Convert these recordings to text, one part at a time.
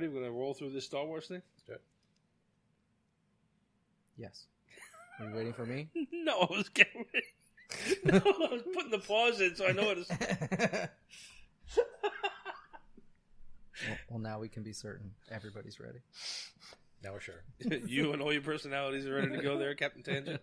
ready? We're going to roll through this Star Wars thing? Let's do it. Yes. Are you waiting for me? No, I was getting ready. No, I was putting the pause in so I know what to say. Well, now we can be certain everybody's ready. Now we're sure. You and all your personalities are ready to go there, Captain Tangent?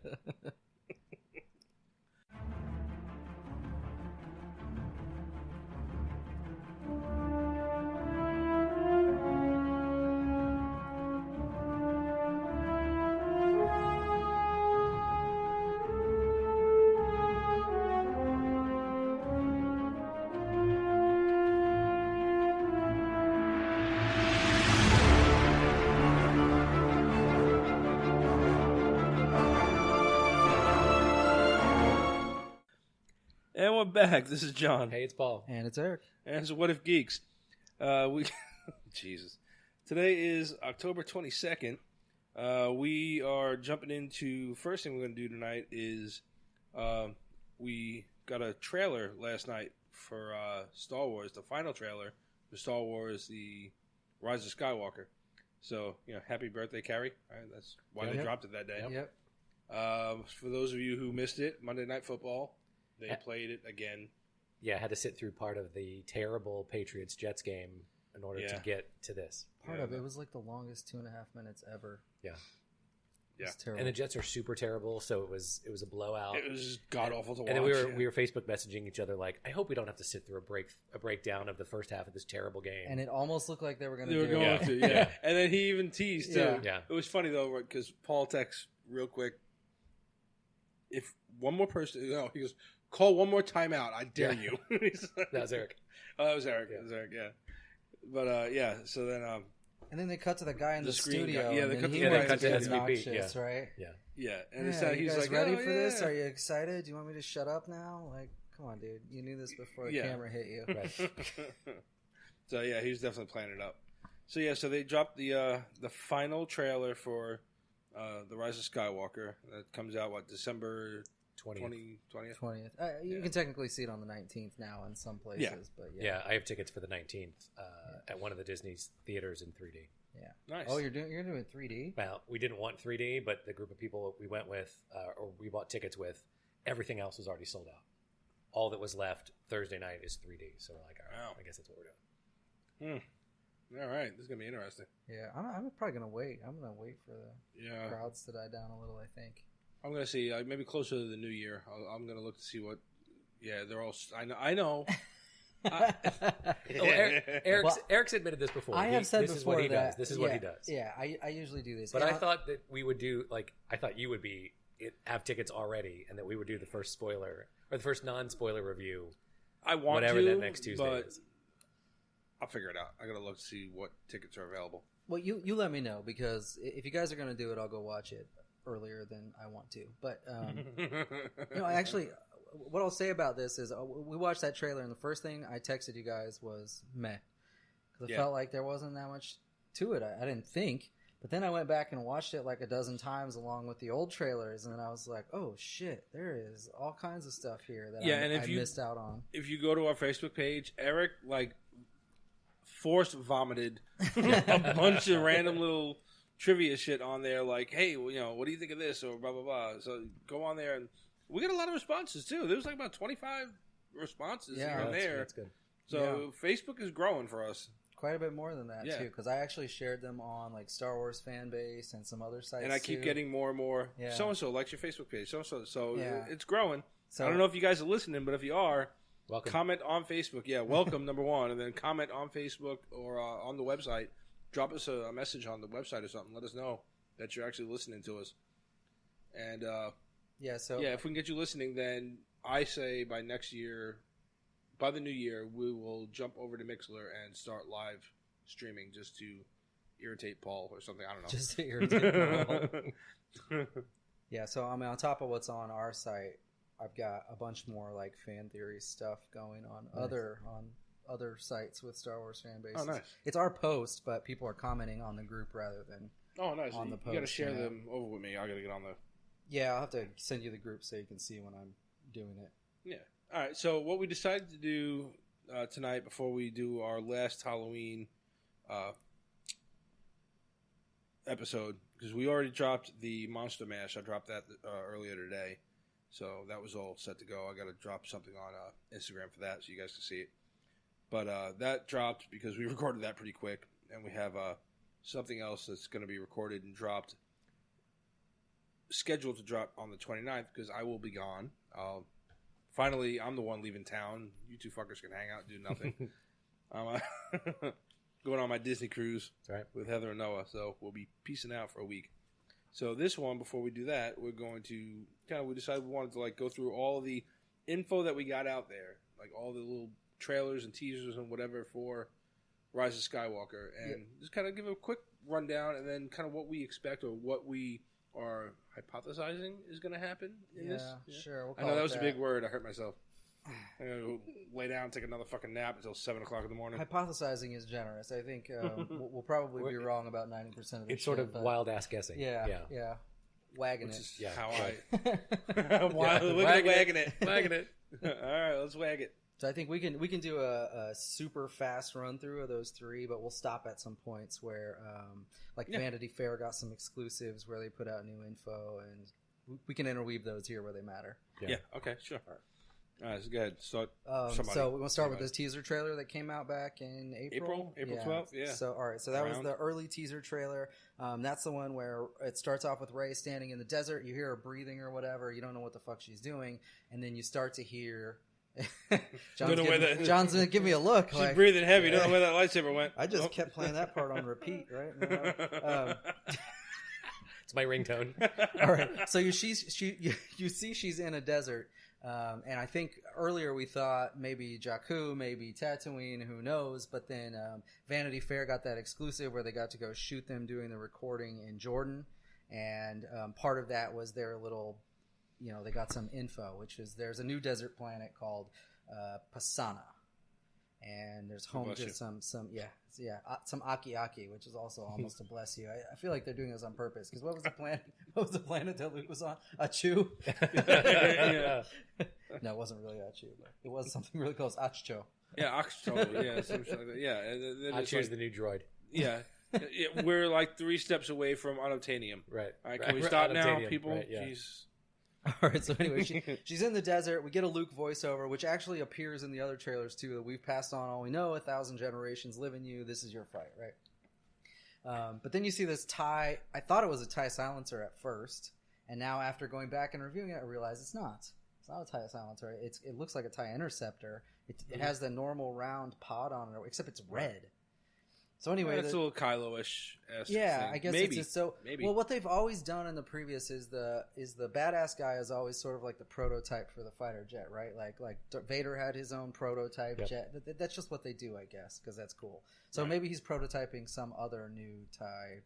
And we're back. This is John. Hey, it's Paul. And it's Eric. And so what if Geeks? Jesus. Today is October 22nd. We are jumping into, first thing we're going to do tonight is we got a trailer last night for Star Wars, the final trailer for Star Wars, the Rise of Skywalker. So, happy birthday, Carrie. Right, that's why they dropped it that day. Yep. For those of you who missed it, Monday Night Football, they played it again. Yeah, I had to sit through part of the terrible Patriots-Jets game in order to get to this. Part of it was like the longest 2.5 minutes ever. Yeah. Yeah. Terrible. And the Jets are super terrible, so it was a blowout. It was god awful to watch. And then we were Facebook messaging each other like, I hope we don't have to sit through a breakdown of the first half of this terrible game. And it almost looked like they were going to do it. Yeah. And then he even teased too. Yeah. It was funny though because Paul texts real quick. If one more person, he goes, call one more timeout. I dare you. That was Eric. Oh, that was Eric. Yeah. That was Eric. Yeah. But so then. And then they cut to the guy in the studio. Guy. Yeah, they cut to the obnoxious, SVP. right? Yeah. Yeah. And you he's guys like, ready for this? Are you excited? Do you want me to shut up now? Like, come on, dude. You knew this before the camera hit you. Right. So yeah, he was definitely planning it up. So yeah, so they dropped the final trailer for the Rise of Skywalker. That comes out December 20th. You can technically see it on the 19th now in some places, but yeah, I have tickets for the 19th at one of the Disney's theaters in 3D. Yeah, nice. Oh, you're doing 3D? Well, we didn't want 3D, but the group of people we went with, or we bought tickets with, everything else was already sold out. All that was left Thursday night is 3D. So we're like, all right, I guess that's what we're doing. All right, this is gonna be interesting. Yeah, I'm probably gonna wait. I'm gonna wait for the crowds to die down a little. I think I'm gonna see maybe closer to the new year. I'm gonna look to see what. Yeah, they're all. I know. Eric's admitted this before. I have said this before is what he does. This is what he does. Yeah, I usually do this. But I thought that we would do I thought you would have tickets already, and that we would do the first spoiler or the first non-spoiler review. I want whatever to, that next Tuesday is. I'll figure it out. I gotta look to see what tickets are available. Well, you let me know, because if you guys are gonna do it, I'll go watch it earlier than I want to. But actually, what I'll say about this is we watched that trailer, and the first thing I texted you guys was meh, because I felt like there wasn't that much to it. I didn't think, but then I went back and watched it like a dozen times along with the old trailers, and then I was like, oh shit, there is all kinds of stuff here that I missed out on. If you go to our Facebook page, Eric force vomited a bunch of random little trivia shit on there, like, hey, what do you think of this, or blah blah blah. So go on there, and we got a lot of responses too. There was like about 25 responses here and there. That's good. So Facebook is growing for us. Quite a bit more than that too, because I actually shared them on like Star Wars fan base and some other sites. And I keep getting more and more. Yeah. So and so likes your Facebook page. So and so. So it's growing. So I don't know if you guys are listening, but if you are, welcome. Comment on Facebook. Yeah, welcome, number one. And then comment on Facebook or on the website. Drop us a message on the website or something. Let us know that you're actually listening to us. And, if we can get you listening, then I say by next year, by the new year, we will jump over to Mixler and start live streaming just to irritate Paul or something. I don't know. Just to irritate Paul. Yeah, so I mean, on top of what's on our site, I've got a bunch more like fan theory stuff going on other sites with Star Wars fan bases. Oh, nice. It's our post, but people are commenting on the group rather than on the post. You got to share them over with me. I got to get on the. Yeah, I'll have to send you the group so you can see when I'm doing it. Yeah. All right. So what we decided to do tonight before we do our last Halloween episode because we already dropped the Monster Mash. I dropped that earlier today, so that was all set to go. I got to drop something on Instagram for that so you guys can see it. But that dropped because we recorded that pretty quick, and we have something else that's going to be recorded and dropped, scheduled to drop on the 29th because I will be gone. Finally, I'm the one leaving town. You two fuckers can hang out and do nothing. I'm going on my Disney cruise with Heather and Noah, so we'll be peacing out for a week. So this one, before we do that, we're going to we decided we wanted to like go through all the info that we got out there, like all the little trailers and teasers and whatever for Rise of Skywalker, and just kind of give a quick rundown and then kind of what we expect or what we are hypothesizing is going to happen in this. Yeah, sure. We'll I know that was a big word. I hurt myself. I'm going to lay down and take another fucking nap until 7 o'clock in the morning. Hypothesizing is generous. I think we'll probably be wrong about 90% of it. It's sort of wild-ass guessing. Yeah. Wagging Which it. is how wagging it. Wagging it. All right, let's wag it. So I think we can do a super fast run through of those three, but we'll stop at some points where, Vanity Fair got some exclusives where they put out new info, and we can interweave those here where they matter. Yeah. Okay. Sure. All right. So go ahead. Start. So we're gonna start with this teaser trailer that came out back in April. April 12th. Yeah. So all right. So that was the early teaser trailer. That's the one where it starts off with Rey standing in the desert. You hear her breathing or whatever. You don't know what the fuck she's doing, and then you start to hear. John's gonna give me a look. She's breathing heavy. Don't know where that lightsaber went. I just kept playing that part on repeat, right? It's my ringtone. All right. So you see she's in a desert, and I think earlier we thought maybe Jakku, maybe Tatooine, who knows? But then Vanity Fair got that exclusive where they got to go shoot them doing the recording in Jordan, and part of that was their little. They got some info, which is there's a new desert planet called Pasana, and there's home to some Aki, which is also almost a bless you. I feel like they're doing this on purpose because what was the planet? What was the planet that Luke was on? Achu. Yeah. No, it wasn't really Achu, but it was something really close. Achcho. Yeah, Achcho. Yeah, something like that. Yeah, Achu's the new droid. Yeah. We're like 3 steps away from unobtainium. Right. All right, can we stop now, people? Right, yeah. Jeez. All right, so anyway, she's in the desert. We get a Luke voiceover, which actually appears in the other trailers too. That we've passed on all we know. 1,000 generations live in you. This is your fight, right? But then you see this TIE. I thought it was a TIE silencer at first, and now after going back and reviewing it, I realize it's not. It's not a TIE silencer. It looks like a TIE interceptor. It has the normal round pod on it, except it's red. So anyway, it's a little Kylo-ish. Yeah, thing. I guess maybe. it's just so. Maybe. Well, what they've always done in the previous is the badass guy is always sort of like the prototype for the fighter jet, right? Like Vader had his own prototype jet. That's just what they do, I guess, because that's cool. So maybe he's prototyping some other new TIE.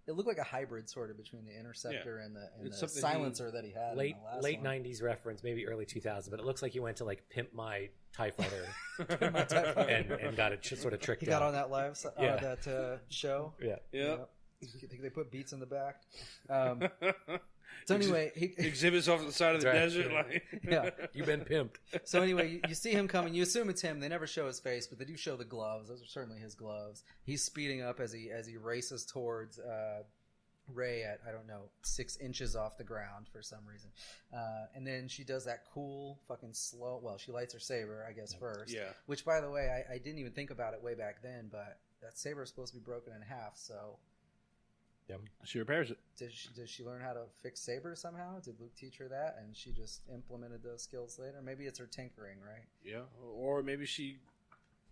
It looked like a hybrid sort of between the interceptor and the silencer that he had. Late in the last late one. 90s reference, maybe early 2000s, but it looks like he went to like pimp my TIE fighter, and got it sort of tricked. He got on that live that show. Yeah. I think they put beats in the back. So anyway, he exhibits off the side of the desert. Like, you've been pimped. So anyway, you see him coming. You assume it's him. They never show his face, but they do show the gloves. Those are certainly his gloves. He's speeding up as he races towards Rey at 6 inches off the ground for some reason. And then she does that cool fucking slow. Well, she lights her saber, I guess, first. Yeah. Which, by the way, I didn't even think about it way back then, but that saber is supposed to be broken in half. So. Yep. She repairs it. Did she learn how to fix sabers somehow? Did Luke teach her that, and she just implemented those skills later? Maybe it's her tinkering, right? Yeah, or maybe she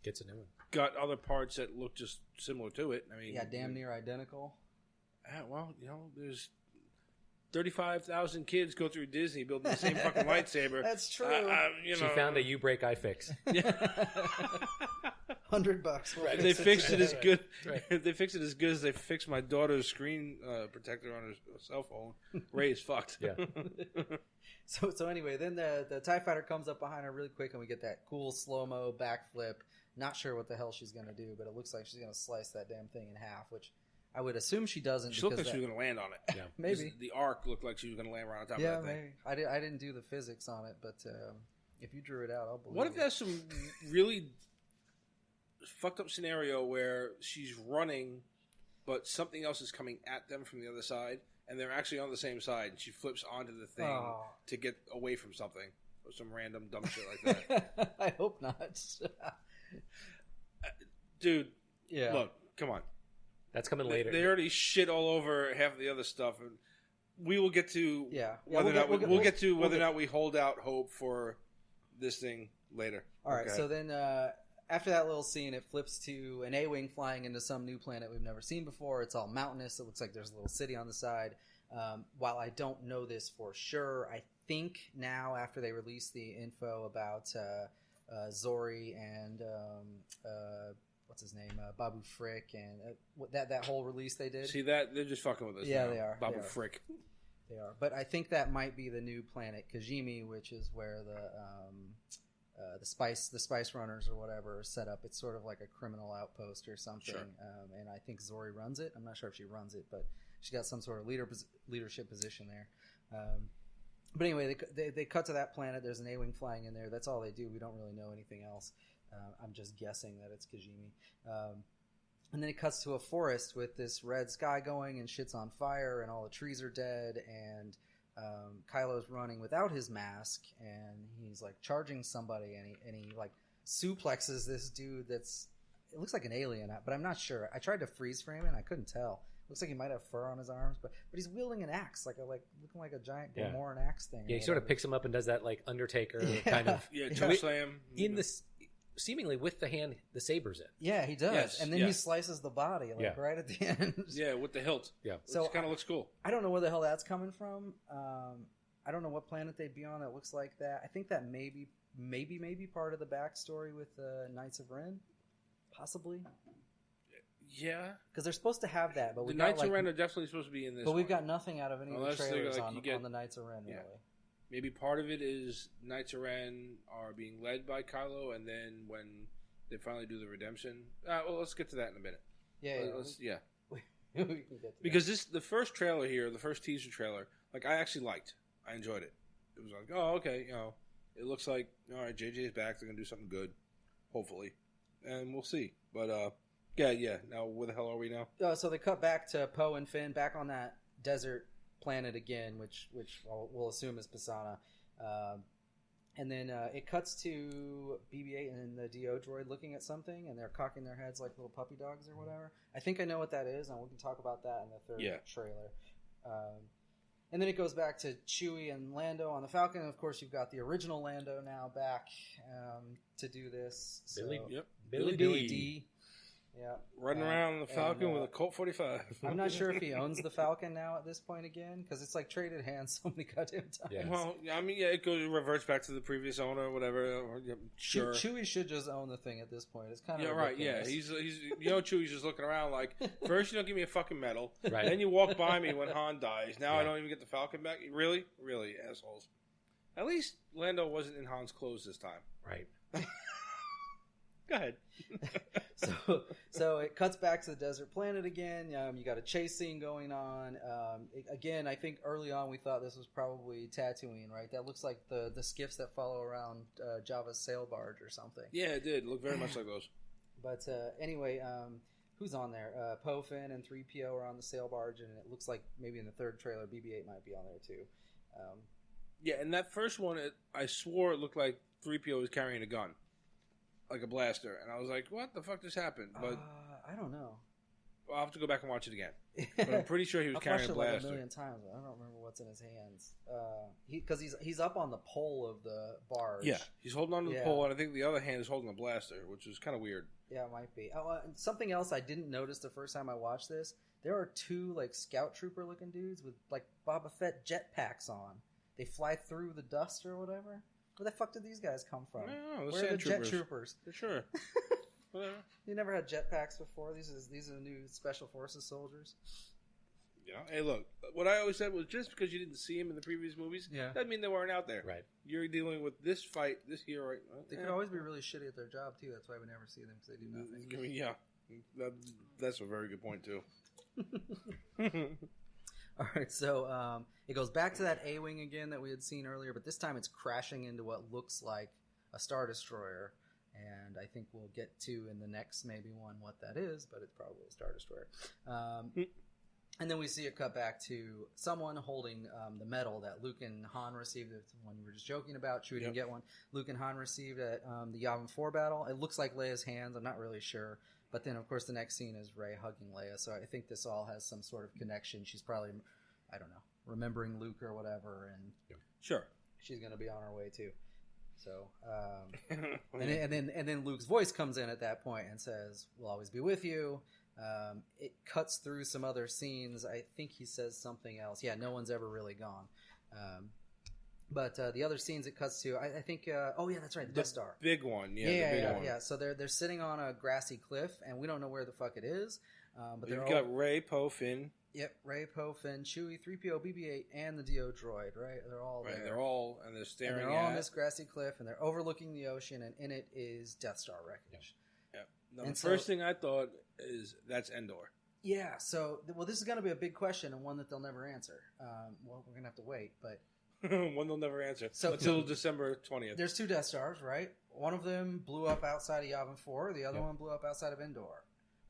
gets a new one. Got other parts that look just similar to it. I mean, damn near identical. Well, there's 35,000 kids go through Disney building the same fucking lightsaber. That's true. She found a U-break iFix. Yeah. $100. Right. They fixed it as good. Right. They fixed it as good as they fixed my daughter's screen protector on her cell phone. Ray is fucked. Yeah. So anyway, then the TIE fighter comes up behind her really quick, and we get that cool slow-mo backflip. Not sure what the hell she's going to do, but it looks like she's going to slice that damn thing in half, which I would assume she doesn't. She looked like she was going to land on it. Yeah, maybe. The arc looked like she was going to land right on top of that thing. Maybe. I didn't do the physics on it, but if you drew it out, I'll believe it. What if there's some really fucked up scenario where she's running but something else is coming at them from the other side, and they're actually on the same side. And she flips onto the thing to get away from something or some random dumb shit like that. I hope not. Dude, look, come on. That's coming later. They already shit all over half of the other stuff. And we will get to whether or not we hold out hope for this thing later. All right, so then after that little scene, it flips to an A-Wing flying into some new planet we've never seen before. It's all mountainous. It looks like there's a little city on the side. While I don't know this for sure, I think now after they release the info about Zori and what's his name, Babu Frick, and that whole release they did. See that they're just fucking with us. Yeah, now. they are. Babu Frick. They are, but I think that might be the new planet Kijimi, which is where the spice runners or whatever are set up. It's sort of like a criminal outpost or something. Sure. And I think Zori runs it. I'm not sure if she runs it, but she's got some sort of leadership position there. But anyway, they cut to that planet. There's an A-Wing flying in there. That's all they do. We don't really know anything else. I'm just guessing that it's Kijimi. And then it cuts to a forest with this red sky going and shit's on fire and all the trees are dead and Kylo's running without his mask and he's like charging somebody and he like suplexes this dude it looks like an alien, but I'm not sure. I tried to freeze frame it and I couldn't tell. Looks like he might have fur on his arms, but he's wielding an axe, looking like a giant Gamoran axe thing. Yeah, he sort of picks him up and does that like Undertaker kind of choke slam in this. Seemingly with the hand, the saber's in. Yeah, he does. Yes, and then he slices the body right at the end. Yeah, with the hilt. Yeah. So it kind of looks cool. I don't know where the hell that's coming from. I don't know what planet they'd be on that looks like that. I think that maybe part of the backstory with the Knights of Ren. Possibly. Yeah. Because they're supposed to have that. But the Knights of Ren are definitely supposed to be in this. But we've got nothing out of any of the trailers on the Knights of Ren, really. Maybe part of it is Knights of Ren are being led by Kylo, and then when they finally do the redemption. Well, let's get to that in a minute. We can get to because the first trailer here, the first teaser trailer, like I actually liked. I enjoyed it. It was like, oh, okay, it looks like all right. JJ's back. They're gonna do something good, hopefully, and we'll see. But yeah. Now where the hell are we now? So they cut back to Poe and Finn back on that desert planet again, which we'll assume is Pisana. And then it cuts to BB-8 and the DO droid looking at something, and they're cocking their heads like little puppy dogs or whatever. I think I know what that is, and we can talk about that in the third trailer. And then it goes back to Chewie and Lando on the Falcon. And of course, you've got the original Lando now back to do this. Billy D. Yeah, running around on the Falcon with a Colt 45. I'm not sure if he owns the Falcon now at this point again, because it's like traded hands so many goddamn times. Yes. Well, I mean, it reverts back to the previous owner or whatever. Sure. Chewie should just own the thing at this point. It's kind of ridiculous. Yeah, he's Chewie's just looking around like, first you don't give me a fucking medal, right? Then you walk by me when Han dies. Now I don't even get the Falcon back. Really, assholes. At least Lando wasn't in Han's clothes this time. Right. Go ahead. So it cuts back to the desert planet again. You got a chase scene going on. Again, I think early on we thought this was probably Tatooine, right? That looks like the skiffs that follow around Jabba's sail barge or something. Yeah, it did. Look very much like those. But anyway, who's on there? Poe, Finn, and 3PO are on the sail barge, and it looks like maybe in the third trailer, BB-8 might be on there too. Yeah, and that first one, I swore it looked like 3PO was carrying a gun. Like a blaster, and I was like, "What the fuck just happened?" But I don't know. I'll have to go back and watch it again. But I'm pretty sure he was carrying a blaster. Like a million times, but I don't remember what's in his hands. Because he's up on the pole of the barge. Yeah, he's holding on to the pole, and I think the other hand is holding a blaster, which is kind of weird. Yeah, it might be. And something else I didn't notice the first time I watched this. There are two like scout trooper looking dudes with like Boba Fett jetpacks on. They fly through the dust or whatever. Where the fuck did these guys come from? Where are the jet troopers? For sure. You never had jetpacks before? These are the new Special Forces soldiers. Yeah. Hey, look. What I always said was just because you didn't see them in the previous movies, doesn't mean they weren't out there. Right. You're dealing with this fight, this hero. Right? They could always be really shitty at their job too. That's why we never see them because they do nothing. I mean, yeah. That's a very good point too. All right, so it goes back to that A-Wing again that we had seen earlier, but this time it's crashing into what looks like a Star Destroyer. And I think we'll get to in the next maybe one what that is, but it's probably a Star Destroyer. And then we see it cut back to someone holding the medal that Luke and Han received. It's the one you were just joking about. Chewie didn't get one. Luke and Han received at the Yavin 4 battle. It looks like Leia's hands. I'm not really sure. But then, of course, the next scene is Rey hugging Leia. So I think this all has some sort of connection. She's probably, I don't know, remembering Luke or whatever. And sure, she's going to be on her way too. So, and then Luke's voice comes in at that point and says, "We'll always be with you." It cuts through some other scenes. I think he says something else. Yeah, no one's ever really gone. But the other scenes it cuts to, I think. Oh yeah, that's right, the Death Star, big one. Yeah. So they're sitting on a grassy cliff, and we don't know where the fuck it is. But you've got Rey, Poe, Finn. Yep, Rey, Poe, Finn, Chewie, 3PO, BB-8, and the DO droid. Right, they're all there. They're all and they're staring. And they're all on this grassy cliff, and they're overlooking the ocean, and in it is Death Star wreckage. Yep. Now, the first thing I thought is that's Endor. Yeah. So, this is going to be a big question and one that they'll never answer. Well, we're going to have to wait, but one they'll never answer until December 20th. There's 2 Death Stars, right? One of them blew up outside of Yavin 4. The other one blew up outside of Endor.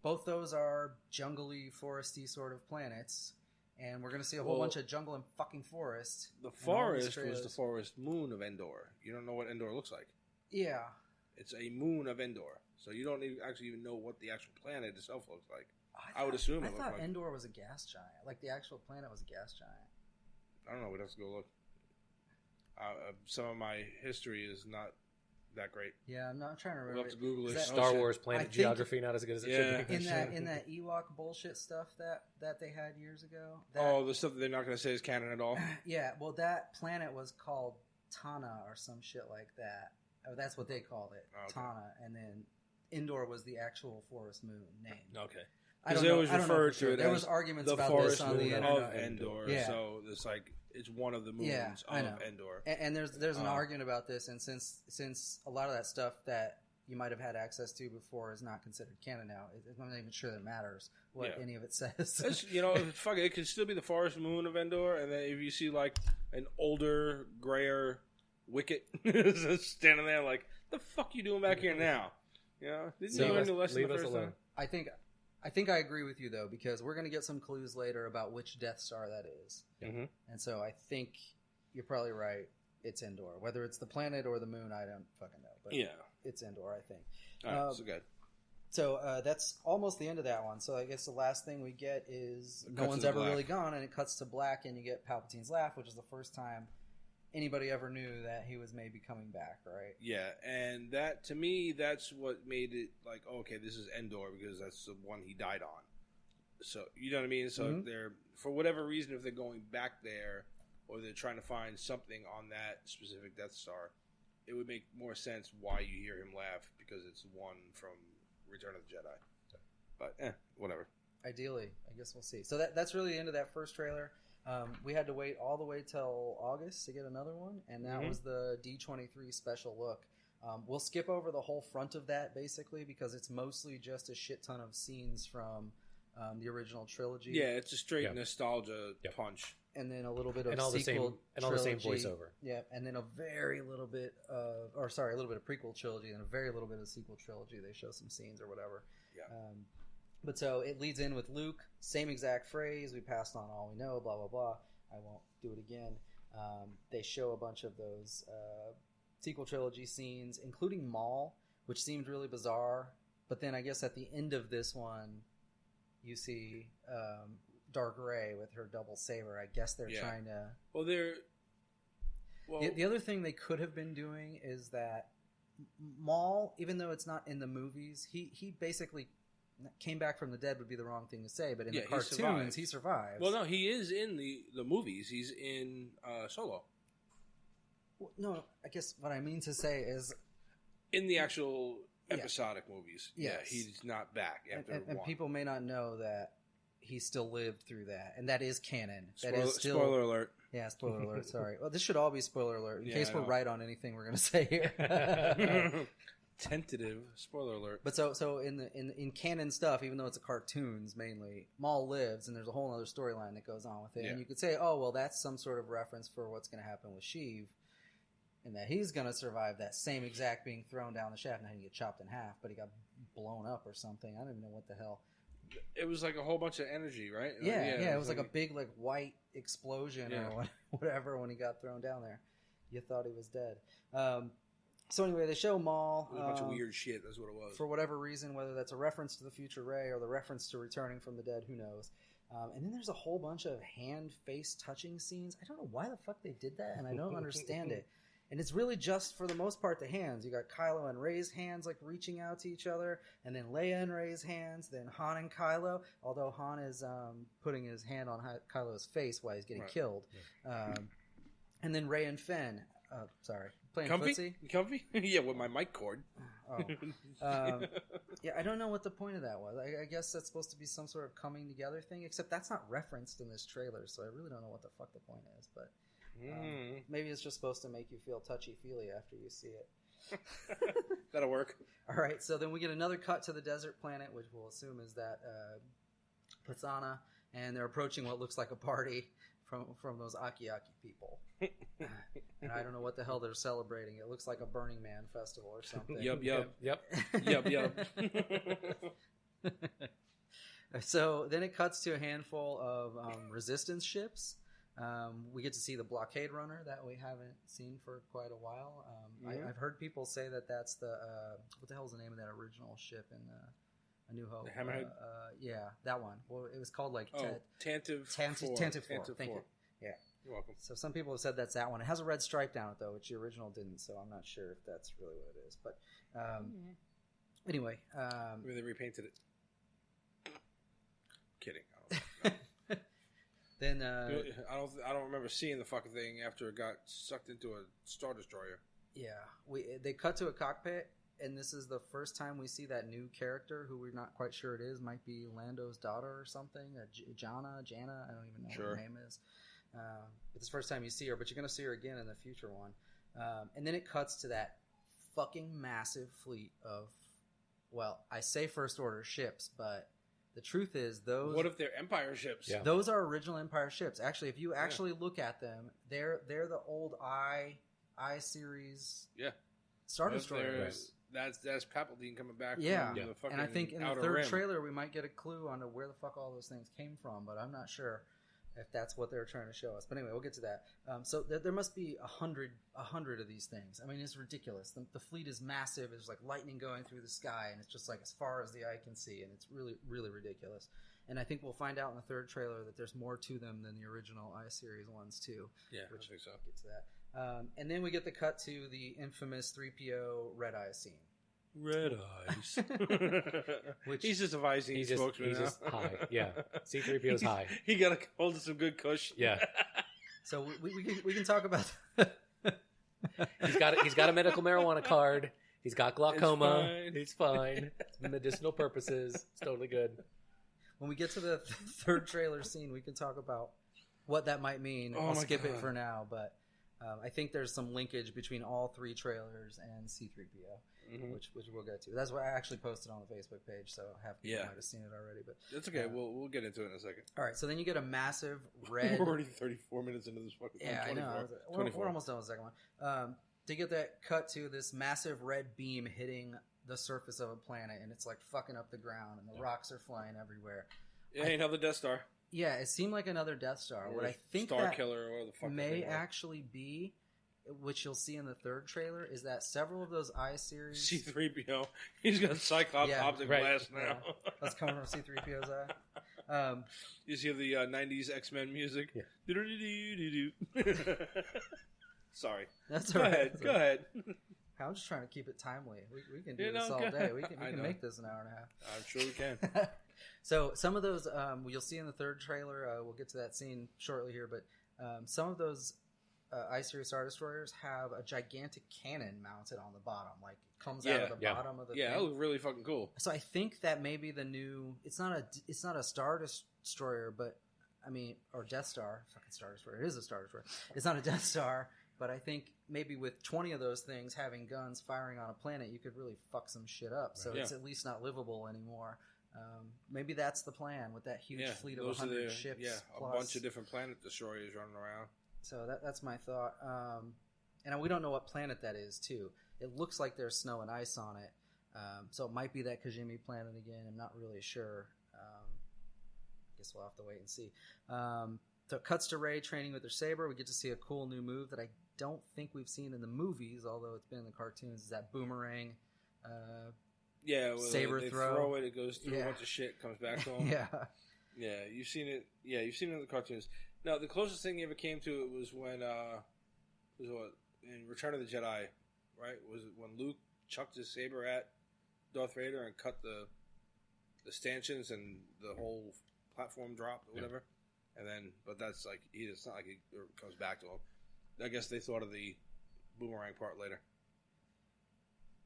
Both those are jungly, foresty sort of planets. And we're going to see a whole bunch of jungle and fucking forest. The forest was the forest moon of Endor. You don't know what Endor looks like. Yeah. It's a moon of Endor. So you don't actually even know what the actual planet itself looks like. I would assume it looked like. I thought Endor was a gas giant. Like the actual planet was a gas giant. I don't know. We'd have to go look. Some of my history is not that great. Yeah, I'm not trying to remember. We'll have to Google it. Star Wars planet geography not as good as it should be. In that Ewok bullshit stuff that they had years ago. The stuff that they're not going to say is canon at all. Yeah, well, that planet was called Tana or some shit like that. Oh, that's what they called it, Tana, and then Endor was the actual forest moon name. Okay. Because they always referred to it. There was arguments about this on the internet. Of Endor. Yeah. So it's like it's one of the moons of Endor. And there's an argument about this, and since a lot of that stuff that you might have had access to before is not considered canon now, I'm not even sure that it matters what any of it says. Fuck it. It could still be the forest moon of Endor, and then if you see like an older, grayer Wicket standing there, like, the fuck you doing back here now? Didn't you learn the lesson the first time? I think I agree with you though, because we're going to get some clues later about which Death Star that is. Mm-hmm. And so I think you're probably right. It's Endor. Whether it's the planet or the moon, I don't fucking know. But it's Endor, I think. All right, so good. So that's almost the end of that one. So I guess the last thing we get is no one's ever really gone, and it cuts to black, and you get Palpatine's laugh, which is the first time anybody ever knew that he was maybe coming back, right? Yeah, and that, to me, that's what made it like, okay, this is Endor, because that's the one he died on. So, you know what I mean? So, they're, for whatever reason, if they're going back there, or they're trying to find something on that specific Death Star, it would make more sense why you hear him laugh, because it's one from Return of the Jedi. But, whatever. Ideally, I guess we'll see. So that's really the end of that first trailer. We had to wait all the way till August to get another one, and that was the D23 special look. We'll skip over the whole front of that, basically, because it's mostly just a shit ton of scenes from the original trilogy. Yeah, it's a straight nostalgia punch. And then a little bit of all the same voiceover. Yeah, and then a little bit of prequel trilogy and a very little bit of sequel trilogy. They show some scenes or whatever. Yeah. But so it leads in with Luke, same exact phrase, we passed on all we know, blah, blah, blah. I won't do it again. They show a bunch of those sequel trilogy scenes, including Maul, which seemed really bizarre. But then I guess at the end of this one, you see Dark Rey with her double saber. I guess they're trying to... The other thing they could have been doing is that Maul, even though it's not in the movies, he basically... came back from the dead would be the wrong thing to say, but in the cartoons, he survives. Well, no, he is in the movies. He's in Solo. Well, no, I guess what I mean to say is... in the actual episodic movies. Yes. Yeah, he's not back after and people may not know that he still lived through that, and that is canon. Spoiler alert. Yeah, spoiler alert, sorry. Well, this should all be spoiler alert, in case we're right on anything we're going to say here. Tentative spoiler alert. But so in canon stuff, even though it's a cartoons mainly, Maul lives, and there's a whole other storyline that goes on with it. And you could say, oh well, that's some sort of reference for what's going to happen with Sheev. and that he's going to survive that same exact being thrown down the shaft. Now he get chopped in half, but he got blown up or something. I don't even know what the hell. It was like a whole bunch of energy, right? Yeah, it was like a big white explosion or whatever when he got thrown down there. You thought he was dead. So anyway, they show Maul. It was a bunch of weird shit. That's what it was. For whatever reason, whether that's a reference to the future Rey or the reference to returning from the dead, who knows? And then there's a whole bunch of hand-face touching scenes. I don't know why the fuck they did that, and I don't understand it. And it's really just, for the most part, the hands. You got Kylo and Rey's hands reaching out to each other, and then Leia and Rey's hands, then Han and Kylo, although Han is putting his hand on Kylo's face while he's getting killed. Yeah. And then Rey and Finn. Sorry. Playing footsie? Comfy? Yeah, with my mic cord. Yeah, I don't know what the point of that was. I guess that's supposed to be some sort of coming together thing, except that's not referenced in this trailer, so I really don't know what the fuck the point is. But maybe it's just supposed to make you feel touchy-feely after you see it. That'll work. All right, so then we get another cut to the desert planet, which we'll assume is that Patsana, and they're approaching what looks like a party from those Aki-Aki people. And I don't know what the hell they're celebrating. It looks like a Burning Man festival or something. Yep. So then it cuts to a handful of resistance ships. We get to see the blockade runner that we haven't seen for quite a while. I've heard people say that that's the what the hell is the name of that original ship in A New Hope? The Hammerhead? Yeah, that one. Well, it was called Tantive 4. Tantive 4. Thank you. Yeah. You're welcome. So some people have said that's that one. It has a red stripe down it, though, which the original didn't, so I'm not sure if that's really what it is. But anyway. Maybe they repainted it. Kidding. I don't know. Then I don't remember seeing the fucking thing after it got sucked into a Star Destroyer. Yeah. They cut to a cockpit, and this is the first time we see that new character who we're not quite sure it is. Might be Lando's daughter or something. Jana. I don't even know what her name is. It's the first time you see her, but you're going to see her again in the future one. And then it cuts to that fucking massive fleet of, well, I say First Order ships, but the truth is those... What if they're Empire ships? Yeah. Those are original Empire ships. Actually, if you actually look at them, they're the old I series Star Destroyers. That's Palpatine coming back. Yeah, from the fucking and I think in the Outer third Rim. trailer we might get a clue on where the fuck all those things came from, but I'm not sure if that's what they're trying to show us. But anyway, we'll get to that. So there must be 100 of these things. I mean, it's ridiculous. The fleet is massive. There's like lightning going through the sky, and it's just like as far as the eye can see, and it's really, really ridiculous. And I think we'll find out in the third trailer that there's more to them than the original I-Series ones, too. Yeah, I think so. Get to that. And then we get the cut to the infamous 3PO Red Eye scene. Red Eyes. Which he's just a Visine spokesman now. Just high. Yeah. C-3PO's high. He got a hold of some good kush. Yeah. So we can talk about He's got a medical marijuana card. He's got glaucoma. He's fine. It's medicinal purposes. It's totally good. When we get to the third trailer scene, we can talk about what that might mean. I'll skip it for now, but I think there's some linkage between all three trailers and C-3PO, which we'll get to. That's what I actually posted on the Facebook page, so half people might have seen it already. But that's okay. We'll get into it in a second. All right, so then you get a massive red... We're already 34 minutes into this fucking thing. Yeah, I know. We're almost done with the second one. To get that cut to this massive red beam hitting the surface of a planet, and it's like fucking up the ground, and the rocks are flying everywhere. Yeah, another Death Star. Yeah, it seemed like another Death Star. Or what I think Star that Killer, or what the fuck may actually be, which you'll see in the third trailer, is that several of those I-Series... C-3PO. He's got Cyclops optic glass now. Yeah. That's coming from C-3PO's eye. You see the 90s X-Men music? Yeah. Sorry. That's all right. Go ahead. I'm just trying to keep it timely. We can do this all day. We can make this an hour and a half. I'm sure we can. So some of those you'll see in the third trailer. We'll get to that scene shortly here, but some of those I-Series Star Destroyers have a gigantic cannon mounted on the bottom, like it comes out of the bottom of the thing. That looks really fucking cool. So I think that maybe the new it's not a Star Destroyer, but I mean, or Death Star, fucking Star Destroyer. It is a Star Destroyer. It's not a Death Star. But I think maybe with 20 of those things having guns firing on a planet, you could really fuck some shit up. So it's at least not livable anymore. Maybe that's the plan with that huge fleet of 100 ships. Yeah, a bunch of different planet destroyers running around. So that's my thought. And we don't know what planet that is, too. It looks like there's snow and ice on it. So it might be that Kijimi planet again. I'm not really sure. I guess we'll have to wait and see. So it cuts to Rey training with her saber. We get to see a cool new move that I don't think we've seen in the movies, although it's been in the cartoons. Is that boomerang saber they throw. Throw it, it goes through a bunch of shit, comes back to them. Yeah, you've seen it. Yeah, you've seen it in the cartoons. Now, the closest thing you ever came to it was when, in Return of the Jedi, right? Was it when Luke chucked his saber at Darth Vader and cut the stanchions and the whole platform dropped or whatever? And then, but that's like, it's not like it comes back to him. I guess they thought of the boomerang part later.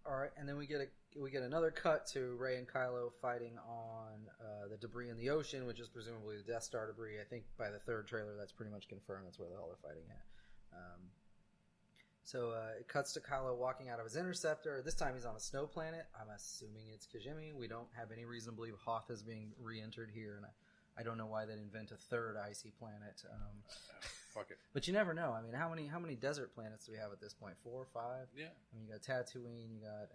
All right, and then we get another cut to Rey and Kylo fighting on the debris in the ocean, which is presumably the Death Star debris. I think by the third trailer, that's pretty much confirmed. That's where the hell they're fighting at. So it cuts to Kylo walking out of his interceptor. This time he's on a snow planet. I'm assuming it's Kijimi. We don't have any reason to believe Hoth is being re-entered here, and I don't know why they'd invent a third icy planet. Fuck it. But you never know. I mean, how many desert planets do we have at this point? 4 or 5? Yeah. I mean, you got Tatooine, you got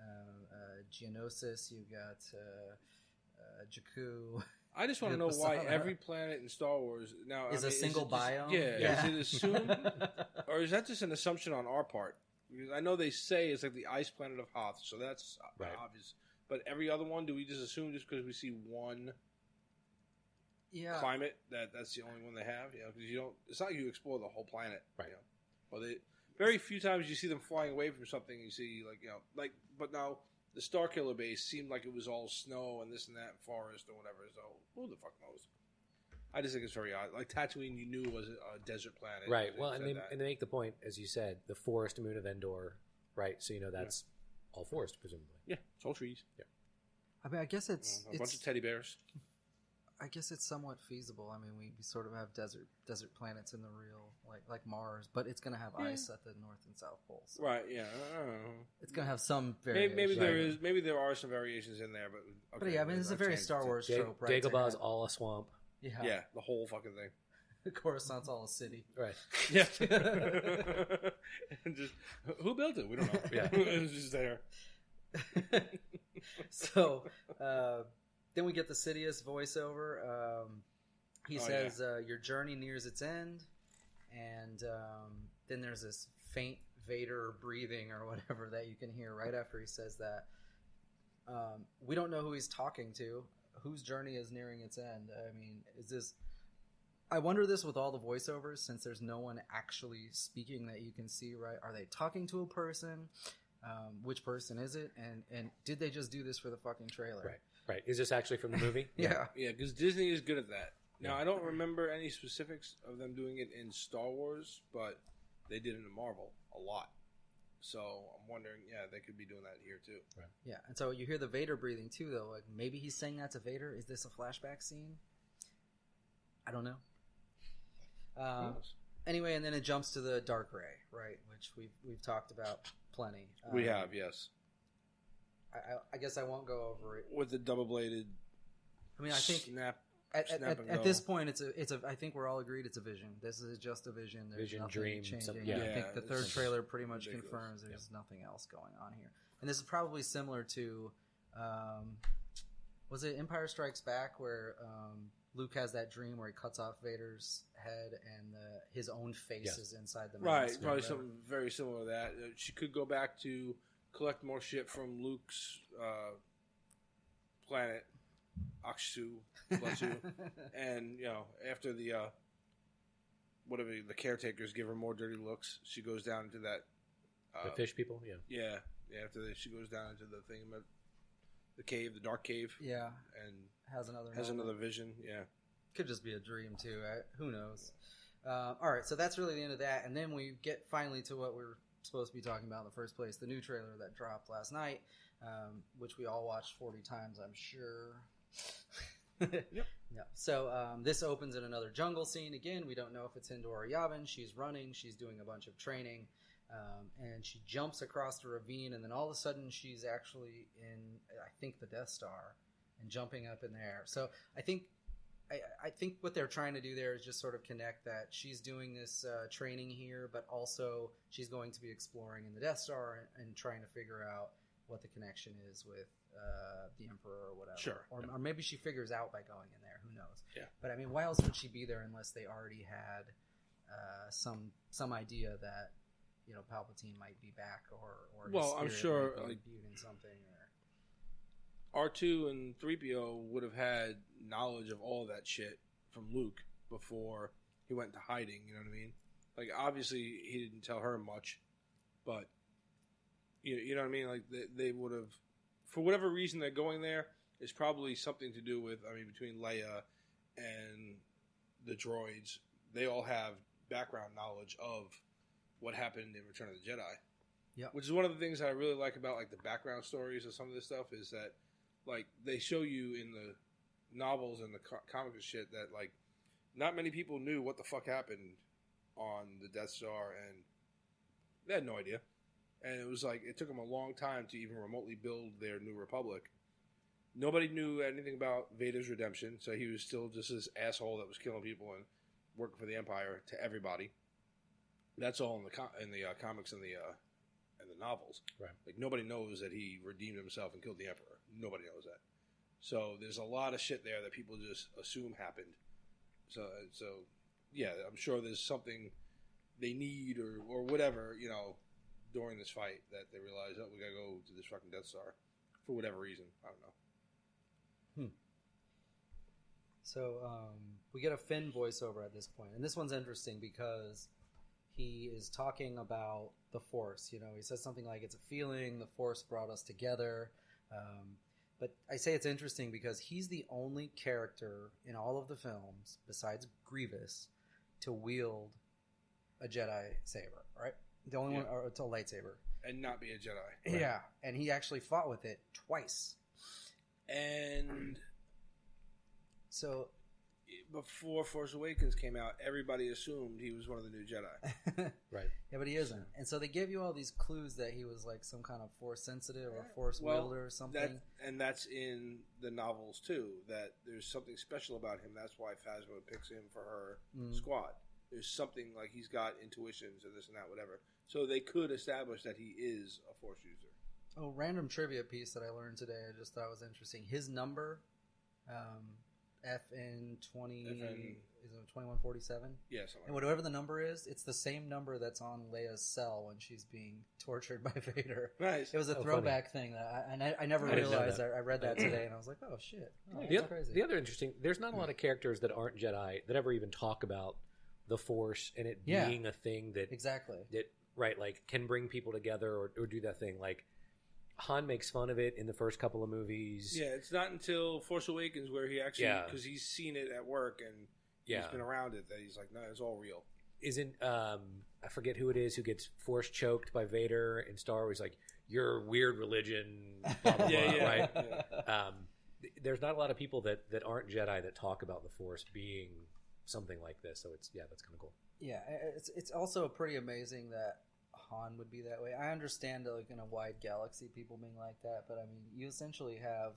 Geonosis, you got Jakku. I just want to know why every planet in Star Wars now is a single biome. Yeah. Is it assumed, or is that just an assumption on our part? Because I know they say it's like the ice planet of Hoth, so that's obvious. But every other one, do we just assume just because we see one climate that's the only one they have? You know, because you don't. It's not like you explore the whole planet, right? You know? Well, very few times you see them flying away from something. You see but now. The Starkiller base seemed like it was all snow and this and that, forest or whatever. So who the fuck knows? I just think it's very odd. Like Tatooine, you knew was a desert planet, right? Well, and they make the point, as you said, the forest moon of Endor, right? So that's all forest, presumably. Yeah, it's all trees. Yeah. I mean, I guess it's a bunch of teddy bears. I guess it's somewhat feasible. I mean, we sort of have desert planets in the real, like Mars, but it's going to have ice at the North and South poles. Right, yeah. It's going to have some variation. Maybe there are some variations in there, but... Okay, but yeah, I mean, it's a very Star Wars trope, right? Dagobah's all a swamp. Yeah, the whole fucking thing. Coruscant's all a city. Right. Yeah. And just, who built it? We don't know. Yeah. It's just there. So... then we get the Sidious voiceover. He says, your journey nears its end. And then there's this faint Vader breathing or whatever that you can hear right after he says that. We don't know who he's talking to. Whose journey is nearing its end? I mean, is this... I wonder this with all the voiceovers, since there's no one actually speaking that you can see, right? Are they talking to a person? Which person is it? And did they just do this for the fucking trailer? Right. Is this actually from the movie? Yeah, because Disney is good at that. Now, I don't remember any specifics of them doing it in Star Wars, but they did it in Marvel a lot. So I'm wondering, they could be doing that here too. Right. Yeah, and so you hear the Vader breathing too, though. Like maybe he's saying that to Vader. Is this a flashback scene? I don't know. Anyway, and then it jumps to the Dark Ray, right? Which we've talked about plenty. We have, yes. I guess I won't go over it with the double-bladed. I mean, I think snap at this point, it's a. I think we're all agreed it's a vision. This is just a vision. There's vision, nothing dream, changing. Yeah. I think the third trailer pretty much ridiculous. confirms there's nothing else going on here. And this is probably similar to, was it Empire Strikes Back, where Luke has that dream where he cuts off Vader's head and his own face is inside the mask. Right, probably something very similar to that. She could go back to collect more shit from Luke's planet, Akshu, bless you. And, after the caretakers give her more dirty looks, she goes down into that... the fish people? Yeah. Yeah, after she goes down into the thing, the cave, the dark cave. Yeah. And has another vision, yeah. Could just be a dream, too. Who knows? All right, so that's really the end of that. And then we get finally to what we're supposed to be talking about in the first place, the new trailer that dropped last night, which we all watched 40 times, I'm sure. Yep. Yeah. So this opens in another jungle scene. Again, we don't know if it's Endor or Yavin. She's running. She's doing a bunch of training. And she jumps across the ravine, and then all of a sudden she's actually in, I think, the Death Star and jumping up in the air. So I think I think what they're trying to do there is just sort of connect that she's doing this training here, but also she's going to be exploring in the Death Star and trying to figure out what the connection is with the Emperor or whatever. Sure. Or maybe she figures out by going in there. Who knows? Yeah. But I mean, why else would she be there unless they already had some idea that Palpatine might be back or his I'm spirit sure might be like imbued in something. Or... R2 and 3PO would have had knowledge of all that shit from Luke before he went into hiding. You know what I mean? Like obviously he didn't tell her much, but you know what I mean? Like they would have, for whatever reason they're going there, it's probably something to do with, between Leia and the droids, they all have background knowledge of what happened in Return of the Jedi. Yeah. Which is one of the things that I really like about like the background stories of some of this stuff is that like they show you in the novels and the comics and shit that like not many people knew what the fuck happened on the Death Star, and they had no idea. And it was like it took them a long time to even remotely build their new republic. Nobody knew anything about Vader's redemption, so he was still just this asshole that was killing people and working for the Empire to everybody. That's all in the comics and the novels. Right. Like nobody knows that he redeemed himself and killed the Emperor. Nobody knows that. So there's a lot of shit there that people just assume happened. So yeah, I'm sure there's something they need or whatever, during this fight that they realize, we gotta go to this fucking Death Star for whatever reason. I don't know. So we get a Finn voiceover at this point, and this one's interesting because he is talking about the Force. He says something like, "It's a feeling. The Force brought us together." But I say it's interesting because he's the only character in all of the films, besides Grievous, to wield a Jedi saber, right? The only one, or it's a lightsaber. And not be a Jedi. Right? Yeah, and he actually fought with it twice. And so... before Force Awakens came out, everybody assumed he was one of the new Jedi. Right. Yeah, but he isn't. And so they give you all these clues that he was like some kind of Force sensitive or Force wielder or something. And that's in the novels too, that there's something special about him. That's why Phasma picks him for her squad. There's something like he's got intuitions or this and that, whatever. So they could establish that he is a Force user. Oh, random trivia piece that I learned today. I just thought was interesting. His number... FN 20 is it 2147? Yeah, something. And whatever the number is, it's the same number that's on Leia's cell when she's being tortured by Vader. Nice. It was a throwback thing that I never realized. I read that today and I was like, oh shit, that's crazy. The other interesting, there's not a lot of characters that aren't Jedi that ever even talk about the Force and it being a thing that like can bring people together or do that thing. Like Han makes fun of it in the first couple of movies. Yeah, it's not until Force Awakens where he actually, because he's seen it at work and he's been around it, that he's like, no, it's all real. Isn't, I forget who it is who gets force choked by Vader in Star Wars, like, your weird religion, blah, blah, blah, right? Yeah. There's not a lot of people that aren't Jedi that talk about the Force being something like this, so that's kind of cool. Yeah, it's also pretty amazing that Han would be that way. I understand like in a wide galaxy people being like that, but I mean you essentially have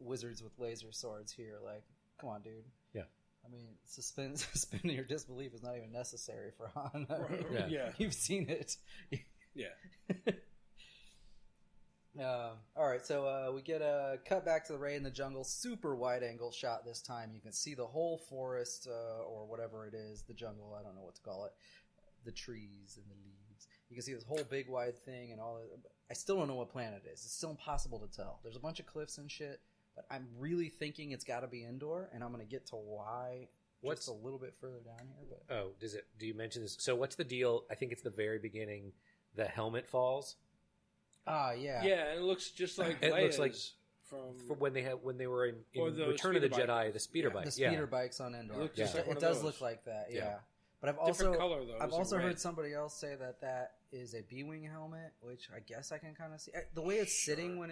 wizards with laser swords here. Like, come on, dude. Yeah. I mean, suspending your disbelief is not even necessary for Han. Right. Yeah. You've seen it. Yeah. All right, so we get a cut back to the raid in the jungle. Super wide angle shot this time. You can see the whole forest or whatever it is, the jungle. I don't know what to call it. The trees and the leaves. You can see this whole big wide thing and all that. I still don't know what planet it is. It's still impossible to tell. There's a bunch of cliffs and shit, but I'm really thinking it's got to be indoor, and I'm going to get to why just a little bit further down here. But do you mention this? So what's the deal? I think it's the very beginning. The helmet falls. Ah, yeah. Yeah, and it looks just like it Leia's looks like from when they were in Return of the bike. Jedi, the speeder bike. The speeder bikes on Endor. It does look like that, yeah. But I've Different color, though. I've also heard somebody else say that is a B-wing helmet, which I guess I can kind of see. The way it's sitting when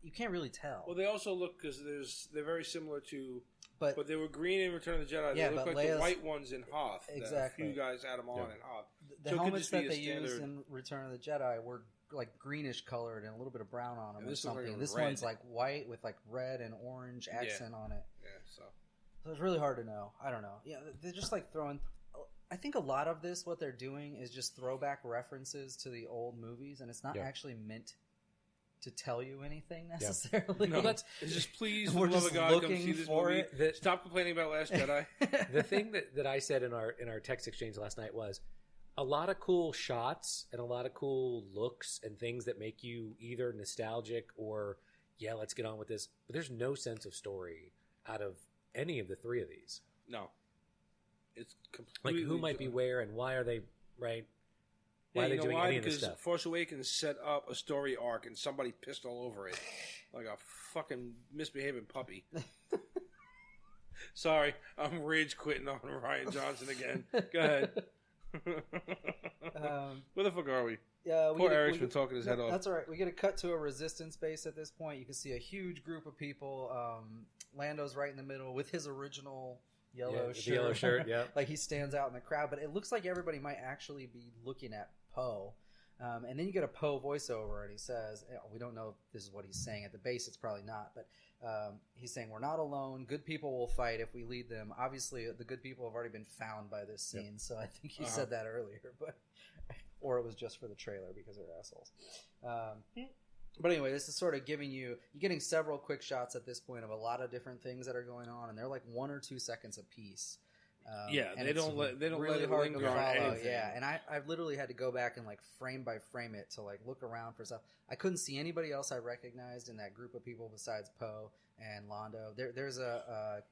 you can't really tell. Well, they also look because they're very similar to, but they were green in Return of the Jedi. Yeah, they look like Leia's, the white ones in Hoth. Exactly. A few guys had them on in Hoth. The helmets that they used in Return of the Jedi were like greenish colored and a little bit of brown on them or something. This one's like white with like red and orange accent on it. Yeah, so So it's really hard to know. I don't know. Yeah, they're just like throwing. I think a lot of this, what they're doing, is just throwback references to the old movies, and it's not actually meant to tell you anything necessarily. No, it's just please, for we're the love just of God, come looking see this for movie. it. Stop complaining about Last Jedi. The thing that I said in our text exchange last night was a lot of cool shots and a lot of cool looks and things that make you either nostalgic or let's get on with this. But there's no sense of story out of any of the three of these. No, it's completely like who might be where and why are they right. Why are they doing any of this stuff? Force Awakens set up a story arc and somebody pissed all over it. Like a fucking misbehaving puppy. Sorry, I'm rage quitting on Rian Johnson again. Go ahead. Where the fuck are we? Poor Eric's been talking his head off. That's all right. We get a cut to a resistance base at this point. You can see a huge group of people. Lando's right in the middle with his original yellow shirt. Yellow shirt, yeah. Like he stands out in the crowd, but it looks like everybody might actually be looking at Poe. And then you get a Poe voiceover, and he says, we don't know if this is what he's saying. At the base, it's probably not, but he's saying, we're not alone. Good people will fight if we lead them. Obviously, the good people have already been found by this scene, so I think he said that earlier, or it was just for the trailer because they're assholes. But anyway, this is sort of giving you're getting several quick shots at this point of a lot of different things that are going on, and they're like 1 or 2 seconds a piece. They don't really let it hard linger to on follow. anything. Yeah, and I've literally had to go back and like frame by frame it to like look around for stuff. I couldn't see anybody else I recognized in that group of people besides Poe and Londo. There's a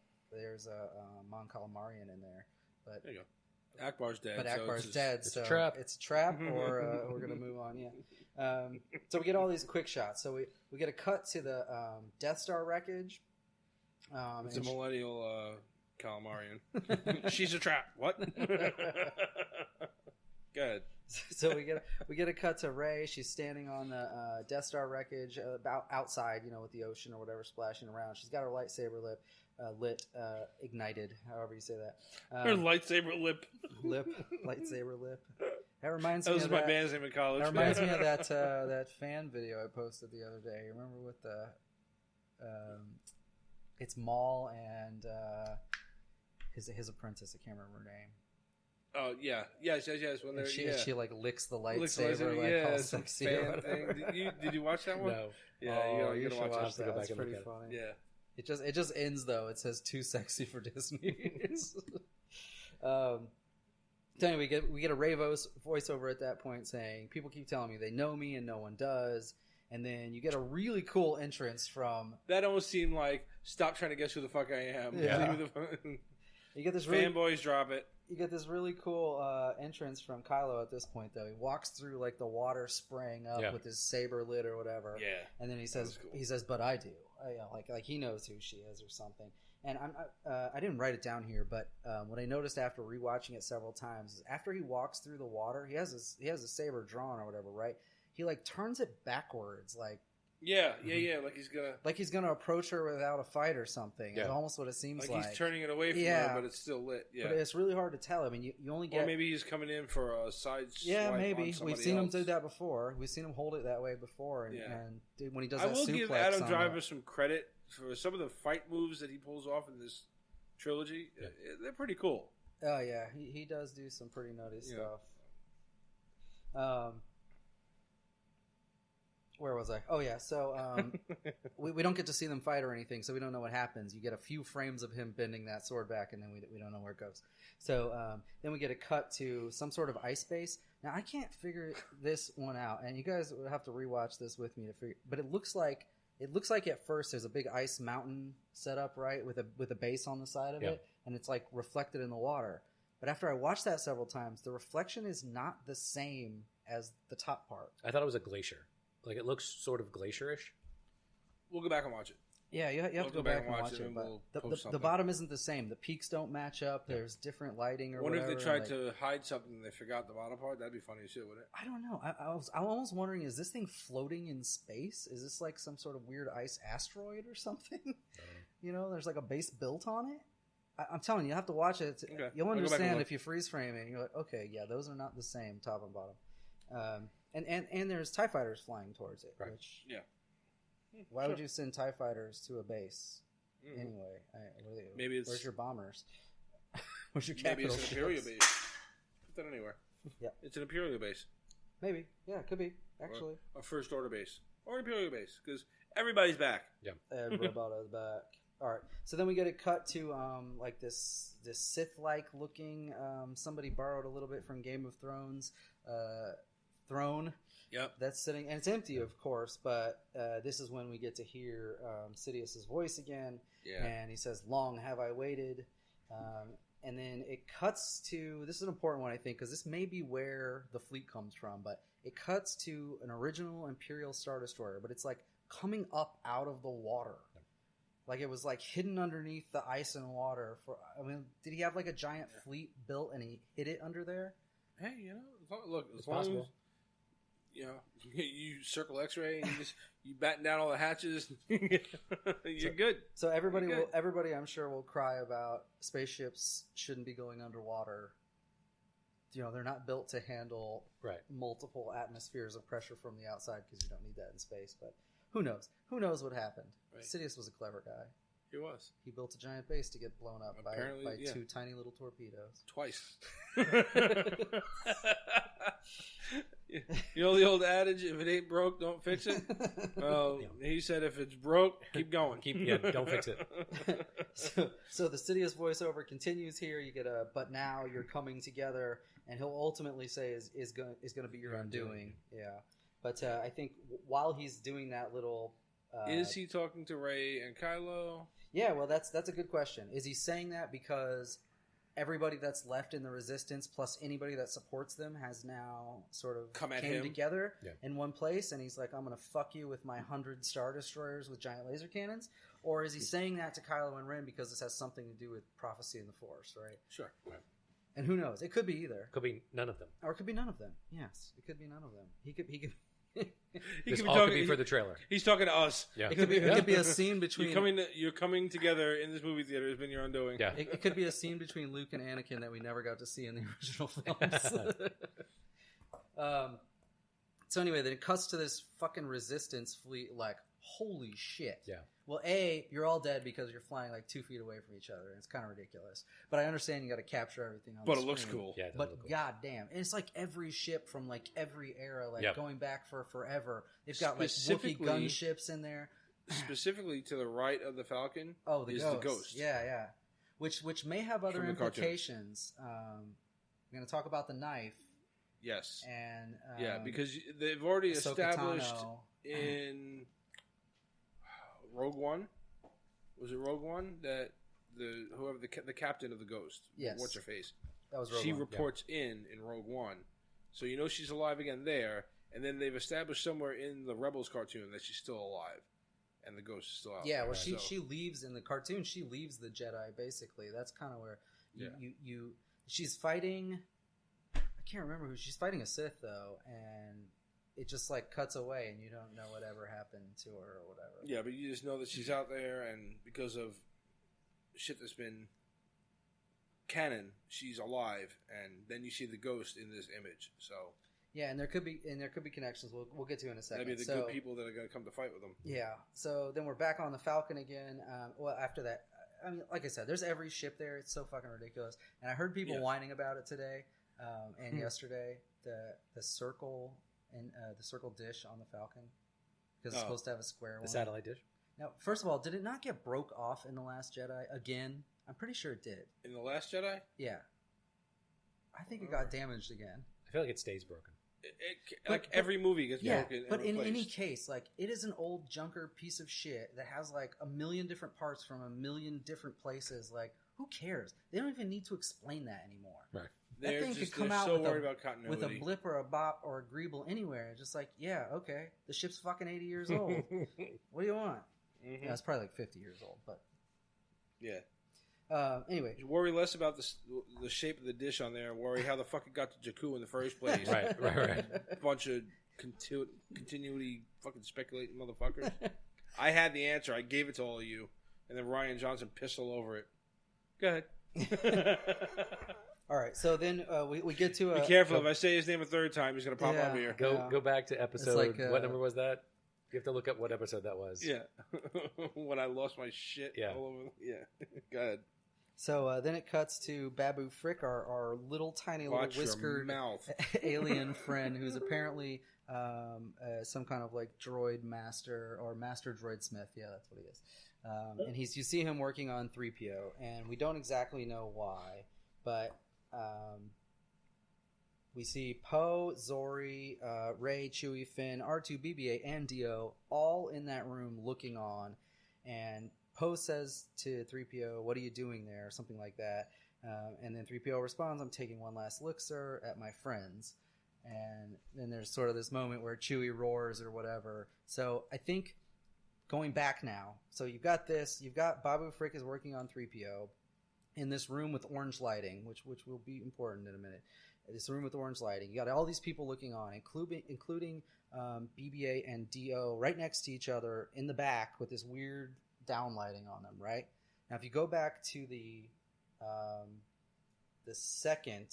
Mon Calamarian in there, but there you go. Akbar's dead. But Akbar's dead, it's so a trap. It's a trap, or we're gonna move on. Yeah. So we get all these quick shots. So we get a cut to the Death Star wreckage. It's a millennial Calamarian. She's a trap. What? Go ahead. So we get a cut to Rey. She's standing on the Death Star wreckage, about outside, with the ocean or whatever splashing around. She's got her lightsaber ignited, however you say that. Her lightsaber lightsaber lip. That reminds that me was of my band's name in college. That reminds me of that fan video I posted the other day. Remember with the it's Maul and his apprentice. I can't remember her name. Oh yeah, yes. When she like licks the lightsaber, all some sexy. fan thing. Did you watch that one? No. Yeah, you gotta watch that. That's pretty funny. Yeah. It just ends though. It says too sexy for Disney. So anyway, we get a Rey voiceover at that point saying, "People keep telling me they know me and no one does." And then you get a really cool entrance from that. Almost seemed like stop trying to guess who the fuck I am. Yeah. You get this fanboys drop it. You get this really cool entrance from Kylo at this point, though. He walks through like the water spraying up with his saber lit or whatever. Yeah. And then he says, "But I do." Like he knows who she is or something. And I didn't write it down here, but what I noticed after rewatching it several times is after he walks through the water, he has a saber drawn or whatever, right? He like turns it backwards, like. Yeah, like he's gonna approach her without a fight or something. Yeah. It's almost what it seems like. He's turning it away from her, but it's still lit. Yeah, but it's really hard to tell. I mean, you only get. Or maybe he's coming in for a side. Yeah, swipe maybe on we've seen else. him do that before. We've seen him hold it that way before, and when he does that suplex. I will give Adam Driver some credit for some of the fight moves that he pulls off in this trilogy. Yeah. They're pretty cool. Oh yeah, he does do some pretty nutty stuff. Where was I? Oh yeah, so we don't get to see them fight or anything, so we don't know what happens. You get a few frames of him bending that sword back, and then we don't know where it goes. So then we get a cut to some sort of ice base. Now I can't figure this one out, and you guys will have to rewatch this with me to figure. But it looks like at first there's a big ice mountain set up, right, with a base on the side of it, and it's like reflected in the water. But after I watched that several times, the reflection is not the same as the top part. I thought it was a glacier. Like it looks sort of glacierish. We'll go back and watch it. Yeah, you have to go back and watch it. But the bottom isn't the same. The peaks don't match up. There's different lighting or whatever. What if they tried to hide something and they forgot the bottom part? That'd be funny as shit, wouldn't it? I don't know. I was almost wondering, is this thing floating in space? Is this like some sort of weird ice asteroid or something? There's like a base built on it. I'm telling you, you have to watch it. Okay. You'll understand if you freeze frame it. And you're like, okay, yeah, those are not the same top and bottom. And there's TIE fighters flying towards it. Right. Which, why would you send TIE fighters to a base? anyway. Maybe it's... Where's your bombers? Where's your capital Maybe it's an Imperial base. Put that anywhere. Yeah. It's an Imperial base. Maybe. Yeah, it could be, actually. Or a First Order base. Or an Imperial base. Because everybody's back. Yeah. Everybody's back. All right. So then we get a cut to like this Sith-like looking, somebody borrowed a little bit from Game of Thrones, throne. Yep. That's sitting, and it's empty, of course, but this is when we get to hear Sidious's voice again. Yeah. And he says, "Long have I waited." And then it cuts to, this is an important one, I think, because this may be where the fleet comes from, but it cuts to an original Imperial Star Destroyer, but it's like coming up out of the water. Like it was like hidden underneath the ice and water. Did he have like a giant fleet built and he hid it under there? Hey, look, as long as you circle X-ray and you batten down all the hatches, you're good. So everybody, I'm sure, will cry about spaceships shouldn't be going underwater. They're not built to handle multiple atmospheres of pressure from the outside because you don't need that in space. But who knows? Who knows what happened? Right. Sidious was a clever guy. He was. He built a giant base to get blown up by two tiny little torpedoes. Twice. You know the old adage, if it ain't broke, don't fix it? Well, he said if it's broke, keep going. Don't fix it. So the Sidious voiceover continues here. You get a, but now you're coming together, and he'll ultimately say is going to be your undoing. Yeah. But I think while he's doing that little... is he talking to Rey and Kylo? Yeah, well, that's a good question. Is he saying that because everybody that's left in the Resistance plus anybody that supports them has now sort of came together in one place, and he's like, I'm going to fuck you with my 100 Star Destroyers with giant laser cannons? Or is he saying that to Kylo and Ren because this has something to do with prophecy and the Force, right? Sure. Right. And who knows? It could be either. Could be none of them. Or it could be none of them. Yes, it could be none of them. He could this all could be for the trailer. He's talking to us. Yeah. It could be a scene between... You're coming together in this movie theater has been your undoing. Yeah. It could be a scene between Luke and Anakin that we never got to see in the original films. So anyway, then it cuts to this fucking Resistance fleet like, holy shit. Yeah. Well, you're all dead because you're flying like 2 feet away from each other. It's kind of ridiculous. But I understand you got to capture everything on the screen. But it looks cool. Yeah, but look cool. goddamn, and it's like every ship from like every era, like going back for forever. They've got like Wookiee gunships in there. Specifically to the right of the Falcon is the Ghost. Yeah. Which may have other implications. I'm going to talk about the knife. Yes. And because they've already Ahsoka established Tano. In Rogue One, was it Rogue One that the captain of the Ghost? Yes. What's her face? That was Rogue She One. reports in Rogue One, so she's alive again there. And then they've established somewhere in the Rebels cartoon that she's still alive, and the Ghost is still out. Yeah, well, she leaves in the cartoon. She leaves the Jedi basically. That's kind of where she's fighting. I can't remember who she's fighting. A Sith though, and it just like cuts away, and you don't know whatever happened to her or whatever. Yeah, but you just know that she's out there, and because of shit that's been canon, she's alive, and then you see the Ghost in this image. So yeah, and there could be connections. We'll get to in a second. Maybe the good people that are going to come to fight with them. Yeah. So then we're back on the Falcon again. Well, after that, I mean, like I said, there's every ship there. It's so fucking ridiculous. And I heard people whining about it today and yesterday. The circle and the circle dish on the Falcon because it's supposed to have a square one. The satellite dish. Now, first of all, did it not get broke off in The Last Jedi again? I'm pretty sure it did. In The Last Jedi? Yeah. I think it got damaged again. I feel like it stays broken. Every movie gets broken. But in any case, like, it is an old junker piece of shit that has like a million different parts from a million different places. Like, who cares? They don't even need to explain that anymore. Right. That thing could come out with a blip or a bop or a greeble anywhere. Just like, yeah, okay, the ship's fucking 80 years old. What do you want? Mm-hmm. Yeah, it's probably like 50 years old, but yeah. Anyway, you worry less about the shape of the dish on there and worry how the fuck it got to Jakku in the first place. Right. Bunch of continuity fucking speculating motherfuckers. I had the answer. I gave it to all of you, and then Rian Johnson pissed all over it. Go ahead. All right, so then we get to be careful. If I say his name a third time, he's going to pop up here. Go back to episode. Like, what number was that? You have to look up what episode that was. Yeah. When I lost my shit all over. Yeah. Go ahead. So then it cuts to Babu Frick, our little tiny little whiskered alien friend, who's apparently some kind of like droid master or master droid smith. Yeah, that's what he is. And you see him working on 3PO, and we don't exactly know why, but we see Poe, Zori, Rey, Chewie, Finn, R2, BB-8, and Dio all in that room looking on, and Poe says to 3PO, "What are you doing there?" or something like that. And then 3PO responds, "I'm taking one last look, sir, at my friends." And then there's sort of this moment where Chewie roars or whatever. So I think going back now, so you've got Babu Frick is working on 3PO in this room with orange lighting, which will be important in a minute. This room with orange lighting. You got all these people looking on, including BB-8 and Dio right next to each other in the back with this weird downlighting on them, right? Now, if you go back to the second...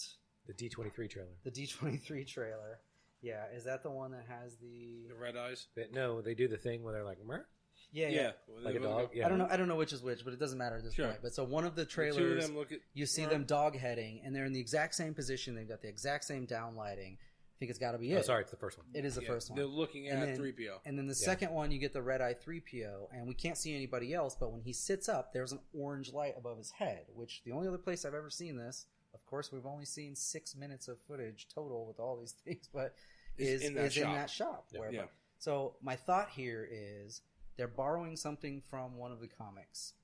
The D23 trailer. The D23 trailer. Yeah, is that the one that has the red eyes? No, they do the thing where they're like, "Mer?" Yeah. Like a dog? Yeah. I don't know which is which, but it doesn't matter at this point. But so one of the trailers, you see them dog heading, and they're in the exact same position. They've got the exact same downlighting. I think it's got to be it. Oh, sorry, it's the first one. It is the first one. They're looking at 3PO. And then the second one, you get the red-eye 3PO, and we can't see anybody else, but when he sits up, there's an orange light above his head, which the only other place I've ever seen this, of course, we've only seen 6 minutes of footage total with all these things, but is in that shop. Yeah. So my thought here is they're borrowing something from one of the comics.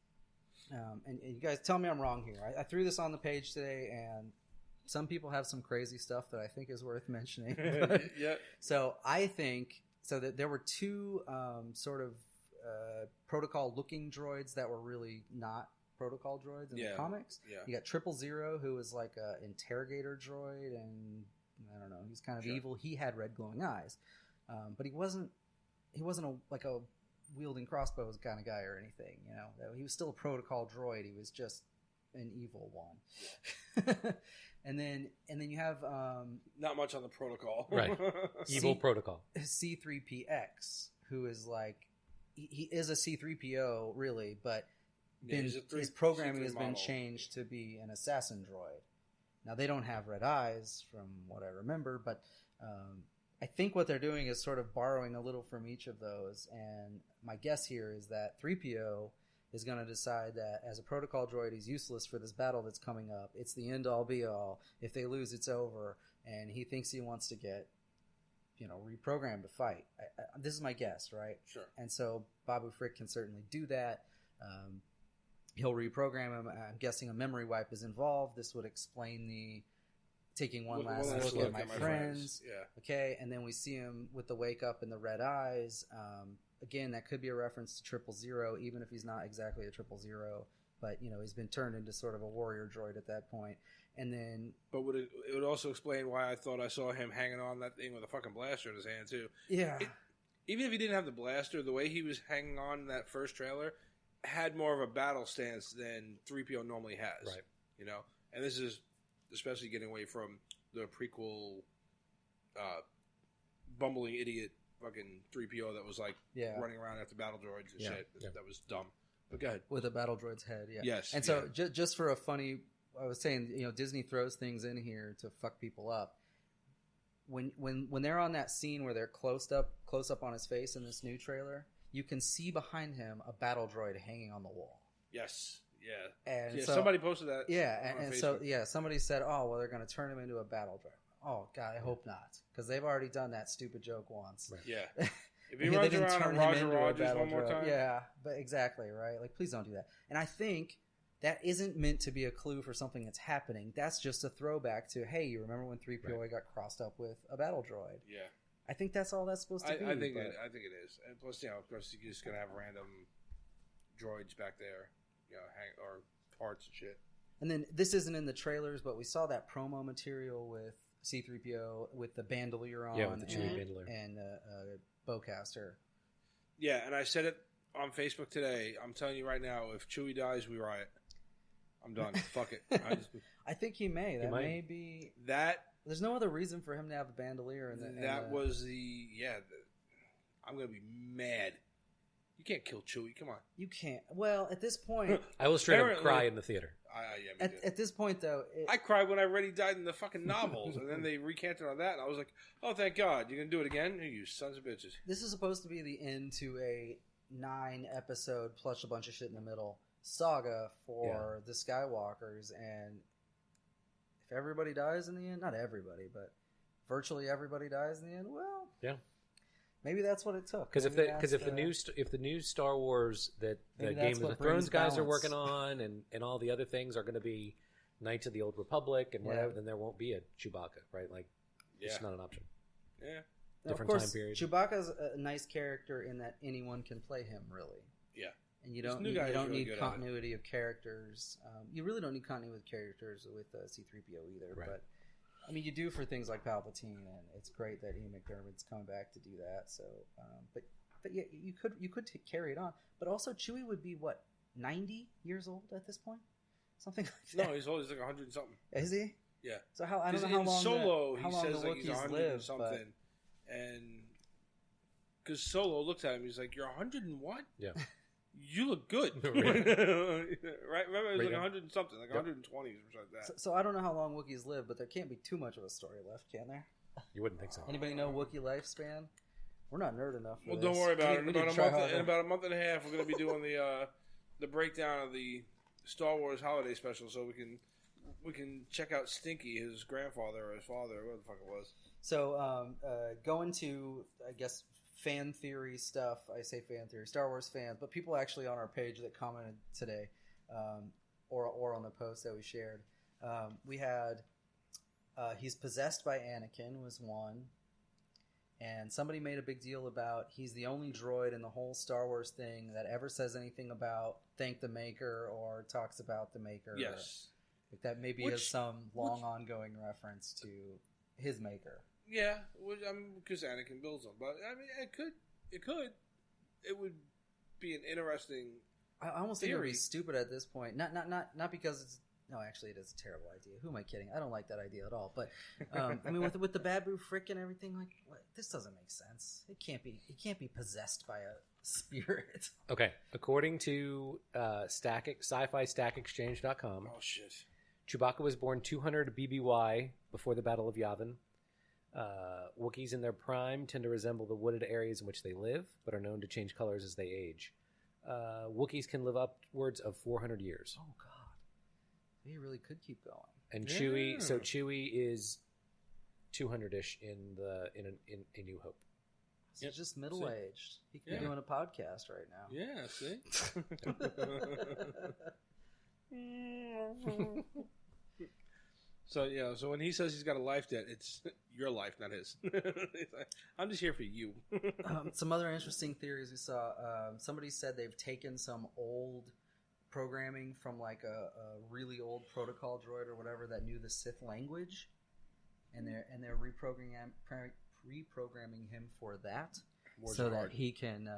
And you guys tell me I'm wrong here. I threw this on the page today, and some people have some crazy stuff that I think is worth mentioning. Yeah. So I think that there were two sort of protocol-looking droids that were really not protocol droids in the comics. Yeah. You got 000, who was like an interrogator droid, and I don't know, he's kind of evil. He had red glowing eyes, but he wasn't like a wielding crossbows kind of guy or anything. You know, he was still a protocol droid. He was just an evil one. Yeah. And then you have not much on the protocol, right? Evil protocol. C3PX, who is like he is a C3PO really, but his programming has been changed to be an assassin droid. Now they don't have red eyes, from what I remember, but I think what they're doing is sort of borrowing a little from each of those. And my guess here is that 3PO is going to decide that as a protocol droid, he's useless for this battle that's coming up. It's the end-all, be-all. If they lose, it's over. And he thinks he wants to get, reprogrammed to fight. This is my guess, right? Sure. And so Babu Frick can certainly do that. He'll reprogram him. I'm guessing a memory wipe is involved. This would explain the taking one last look at my friends. Yeah. Okay, and then we see him with the wake up and the red eyes. Again, that could be a reference to 000, even if he's not exactly a 000. But he's been turned into sort of a warrior droid at that point. And then, but it would also explain why I thought I saw him hanging on that thing with a fucking blaster in his hand too. Yeah. Even if he didn't have the blaster, the way he was hanging on in that first trailer had more of a battle stance than 3PO normally has. Right. And this is especially getting away from the prequel bumbling idiot fucking 3PO that was like running around after battle droids and shit. Yeah. That was dumb. But go ahead. With a battle droid's head, yeah. Yes. And so just for a funny, I was saying, Disney throws things in here to fuck people up. When they're on that scene where they're close up on his face in this new trailer, you can see behind him a battle droid hanging on the wall. Yes. Yeah. And so, somebody posted that. Yeah, and so somebody said, "Oh, well, they're going to turn him into a battle droid." Oh God, I hope not, because they've already done that stupid joke once. Right. Yeah. If he runs around and Roger Rogers one more time. Yeah, but exactly, right? Like, please don't do that. And I think that isn't meant to be a clue for something that's happening. That's just a throwback to, hey, you remember when 3PO got crossed up with a battle droid? Yeah. I think that's all that's supposed to be. I think it is. And plus, of course, you're just going to have random droids back there, or parts and shit. And then this isn't in the trailers, but we saw that promo material with C-3PO with the bandolier on. Yeah, with the Chewie bandolier. And bowcaster. Yeah, and I said it on Facebook today. I'm telling you right now, if Chewie dies, we riot. I'm done. Fuck it. I think he may. That may be... That... There's no other reason for him to have a bandolier. Was the... Yeah. I'm going to be mad. You can't kill Chewie. Come on. You can't. Well, at this point... I will straight up cry in the theater. Yeah, at this point, though... I cried when I read he died in the fucking novels, and then they recanted on that, and I was like, oh, thank God. You're going to do it again? You sons of bitches. This is supposed to be the end to a 9-episode plus a bunch of shit in the middle saga for the Skywalkers, and if everybody dies in the end, not everybody, but virtually everybody dies in the end, well, yeah, maybe that's what it took. Because if the new Star Wars that the Game of Thrones guys are working on, and all the other things are going to be Knights of the Old Republic and whatever, then there won't be a Chewbacca, right? Like, it's not an option. Yeah. Different time period. Chewbacca's a nice character in that anyone can play him, really. Yeah. And you don't need continuity of characters. You really don't need continuity of characters with C-3PO either. Right. But I mean, you do for things like Palpatine, and it's great that Ian McDiarmid's coming back to do that. So, but yeah, you could carry it on. But also, Chewie would be what, 90 years old at this point, something like that. No, he's old. He's like 100 and something. Is he? Yeah. So I don't know how long. Solo, he says like he's 100 and something, and because Solo looks at him, he's like, "You're 100 and what? Yeah." You look good. Right? Remember, it was like 100 and something, like 120 or something like that. So I don't know how long Wookiees live, but there can't be too much of a story left, can there? You wouldn't think so. Anybody know Wookiee lifespan? We're not nerd enough for well, this. Don't worry about it. In about a month and a half, we're going to be doing the breakdown of the Star Wars holiday special, so we can check out Stinky, his grandfather or his father, or whatever the fuck it was. So going to, I guess, fan theory stuff. I say fan theory, Star Wars fans, but people actually on our page that commented today, or on the post that we shared. We had he's possessed by Anakin was one, and somebody made a big deal about he's the only droid in the whole Star Wars thing that ever says anything about thank the Maker or talks about the Maker. Yes, like that maybe is some long ongoing reference to his Maker. Yeah, because Anakin builds them, but I mean, it would be an interesting. I almost think it would be stupid at this point. Not because it's actually, it is a terrible idea. Who am I kidding? I don't like that idea at all. But I mean, with the Babu Frick and everything, like this doesn't make sense. It can't be possessed by a spirit. Okay, according to Sci-Fi StackExchange.com. Oh shit! Chewbacca was born 200 BBY before the Battle of Yavin. Wookiees in their prime tend to resemble the wooded areas in which they live, but are known to change colors as they age. Wookiees can live upwards of 400 years. Oh god, he really could keep going. And Chewie is 200-ish in A New Hope. So he's just middle aged. He could be doing a podcast right now. Yeah, see. So when he says he's got a life debt, it's your life, not his. I'm just here for you. Some other interesting theories we saw. Somebody said they've taken some old programming from like a really old protocol droid or whatever that knew the Sith language, and they're reprogramming him for that, that he can.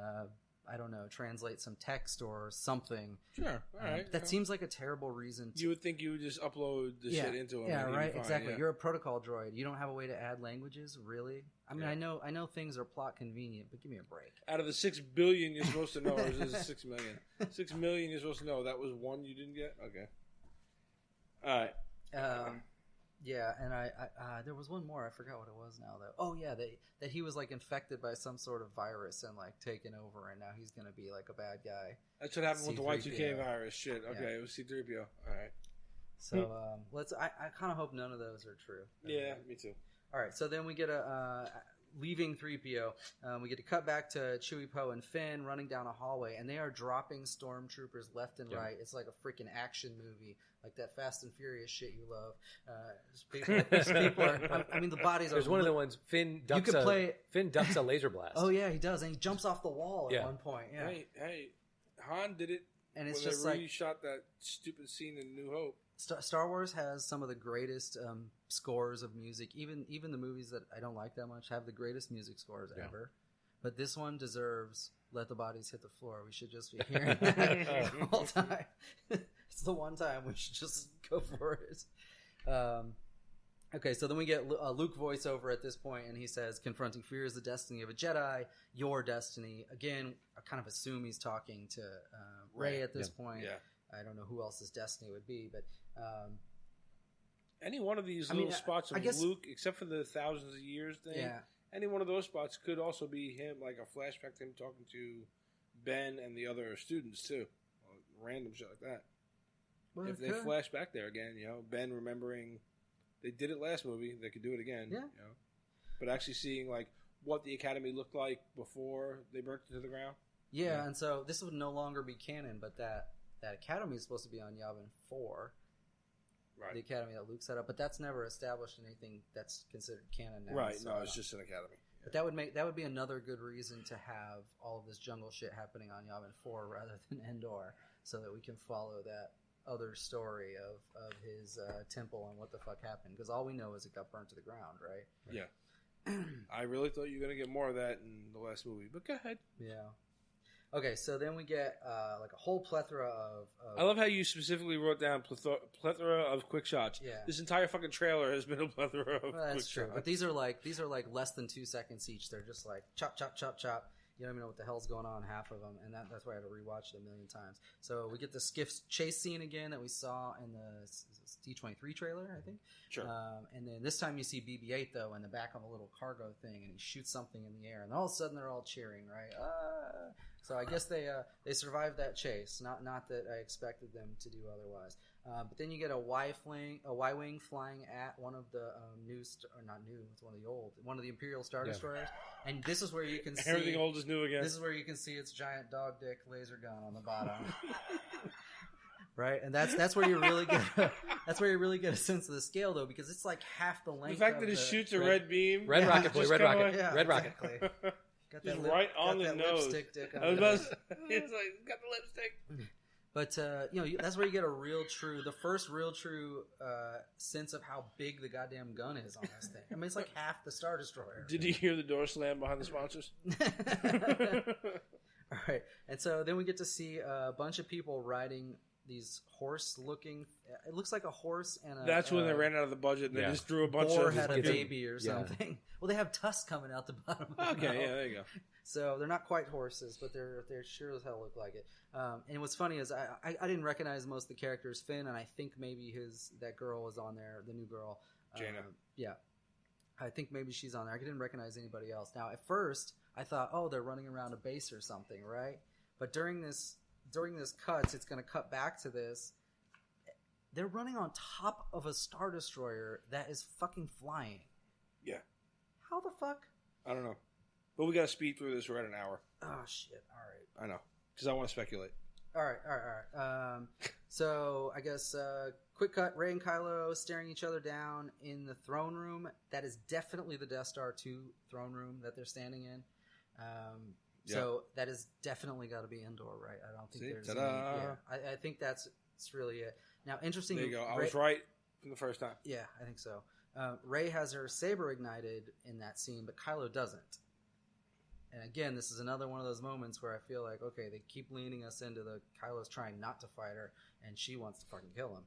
I don't know, translate some text or something. Sure, all right. That seems like a terrible reason. You would think you would just upload the shit into him. Yeah, right, exactly. Yeah. You're a protocol droid. You don't have a way to add languages, really? I mean, I know things are plot convenient, but give me a break. Out of the 6 billion you're supposed to know, or is it 6 million? 6 million you're supposed to know. That was one you didn't get? Okay. All right. Yeah, and I there was one more. I forgot what it was now, though. Oh, yeah, that he was, like, infected by some sort of virus and, like, taken over, and now he's going to be, like, a bad guy. That's what happened with the Y2K virus. Shit. Okay, it was C-3PO. All right. So, I kind of hope none of those are true. Yeah, me too. All right, so then we get leaving 3PO. We get to cut back to Chewie, Poe, and Finn running down a hallway, and they are dropping stormtroopers left and right. It's like a freaking action movie, like that Fast and Furious shit you love. People are, I mean, the bodies are... There's one of the ones, Finn ducks a laser blast. Oh, yeah, he does, and he jumps off the wall at one point. Yeah. Hey, Han did it and it's when just they reshot that stupid scene in New Hope. Star Wars has some of the greatest scores of music. Even the movies that I don't like that much have the greatest music scores ever. But this one deserves "Let the Bodies Hit the Floor." We should just be hearing that all the time. It's the one time we should just go for it. Okay, so then we get Luke voiceover at this point, and he says, confronting fear is the destiny of a Jedi, your destiny. Again, I kind of assume he's talking to Rey at this point. Yeah. I don't know who else's destiny would be, but... any one of these spots of Luke, except for the thousands of years thing, any one of those spots could also be him, like a flashback to him talking to Ben and the other students, too. Random shit like that. Well, if they flash back there again, Ben remembering... They did it last movie. They could do it again. Yeah. But actually seeing like what the Academy looked like before they burnt it to the ground. Yeah, and so this would no longer be canon, but that Academy is supposed to be on Yavin 4. Right. The Academy that Luke set up, but that's never established in anything that's considered canon now. Right. No, it's just an Academy. But that would be another good reason to have all of this jungle shit happening on Yavin 4 rather than Endor, so that we can follow that other story of his temple and what the fuck happened, because all we know is it got burnt to the ground, right? Yeah. I really thought you were going to get more of that in the last movie, but go ahead. Yeah. Okay, so then we get like a whole plethora of... I love how you specifically wrote down plethora of quick shots. Yeah. This entire fucking trailer has been a plethora of quick shots. That's true, but these are like less than 2 seconds each. They're just like chop, chop, chop, chop. You don't even know what the hell's going on, half of them, and that's why I had to rewatch it a million times. So we get the skiff chase scene again that we saw in the D23 trailer, I think. Sure. And then this time you see BB-8, though, in the back of a little cargo thing, and he shoots something in the air, and all of a sudden they're all cheering, right? So I guess they survived that chase. Not that I expected them to do otherwise. But then you get a Y-wing flying at one of the it's one of the Imperial Star Destroyers, and this is where you can see everything old is new again. This is where you can see its giant dog dick laser gun on the bottom, right? And that's where you really get a sense of the scale, though, because it's like half the length. The fact that it shoots a red beam, red rocket, red rocket. Exactly. Got that right on the nose. Lipstick dick on it's like got the lipstick. But that's where you get the first real true sense of how big the goddamn gun is on this thing. I mean, it's like half the Star Destroyer. Did you hear the door slam behind the sponsors? All right, and so then we get to see a bunch of people riding these horse-looking. It looks like a horse and a. That's when they ran out of the budget. and They just drew a bunch or of. Or had a baby or something. Yeah. Well, they have tusks coming out the bottom. Okay, yeah, there you go. So they're not quite horses, but they're sure as hell look like it. And what's funny is I didn't recognize most of the characters. Finn, and I think maybe that girl was on there, the new girl. Jaina. Yeah. I think maybe she's on there. I didn't recognize anybody else. Now, at first, I thought, they're running around a base or something, right? But during this cuts, it's going to cut back to this. They're running on top of a Star Destroyer that is fucking flying. Yeah. How the fuck? I don't know. But we got to speed through this. We're at an hour. Oh, shit. All right. I know. Because I want to speculate. All right. So, I guess, quick cut. Rey and Kylo staring each other down in the throne room. That is definitely the Death Star 2 throne room that they're standing in. So, that has definitely got to be Endor, right? I don't think there's any... Yeah, I think that's really it. Now, interesting... There you go. I was right from the first time. Yeah, I think so. Rey has her saber ignited in that scene, but Kylo doesn't. And again, this is another one of those moments where I feel like, okay, they keep leaning us into Kylo's trying not to fight her, and she wants to fucking kill him.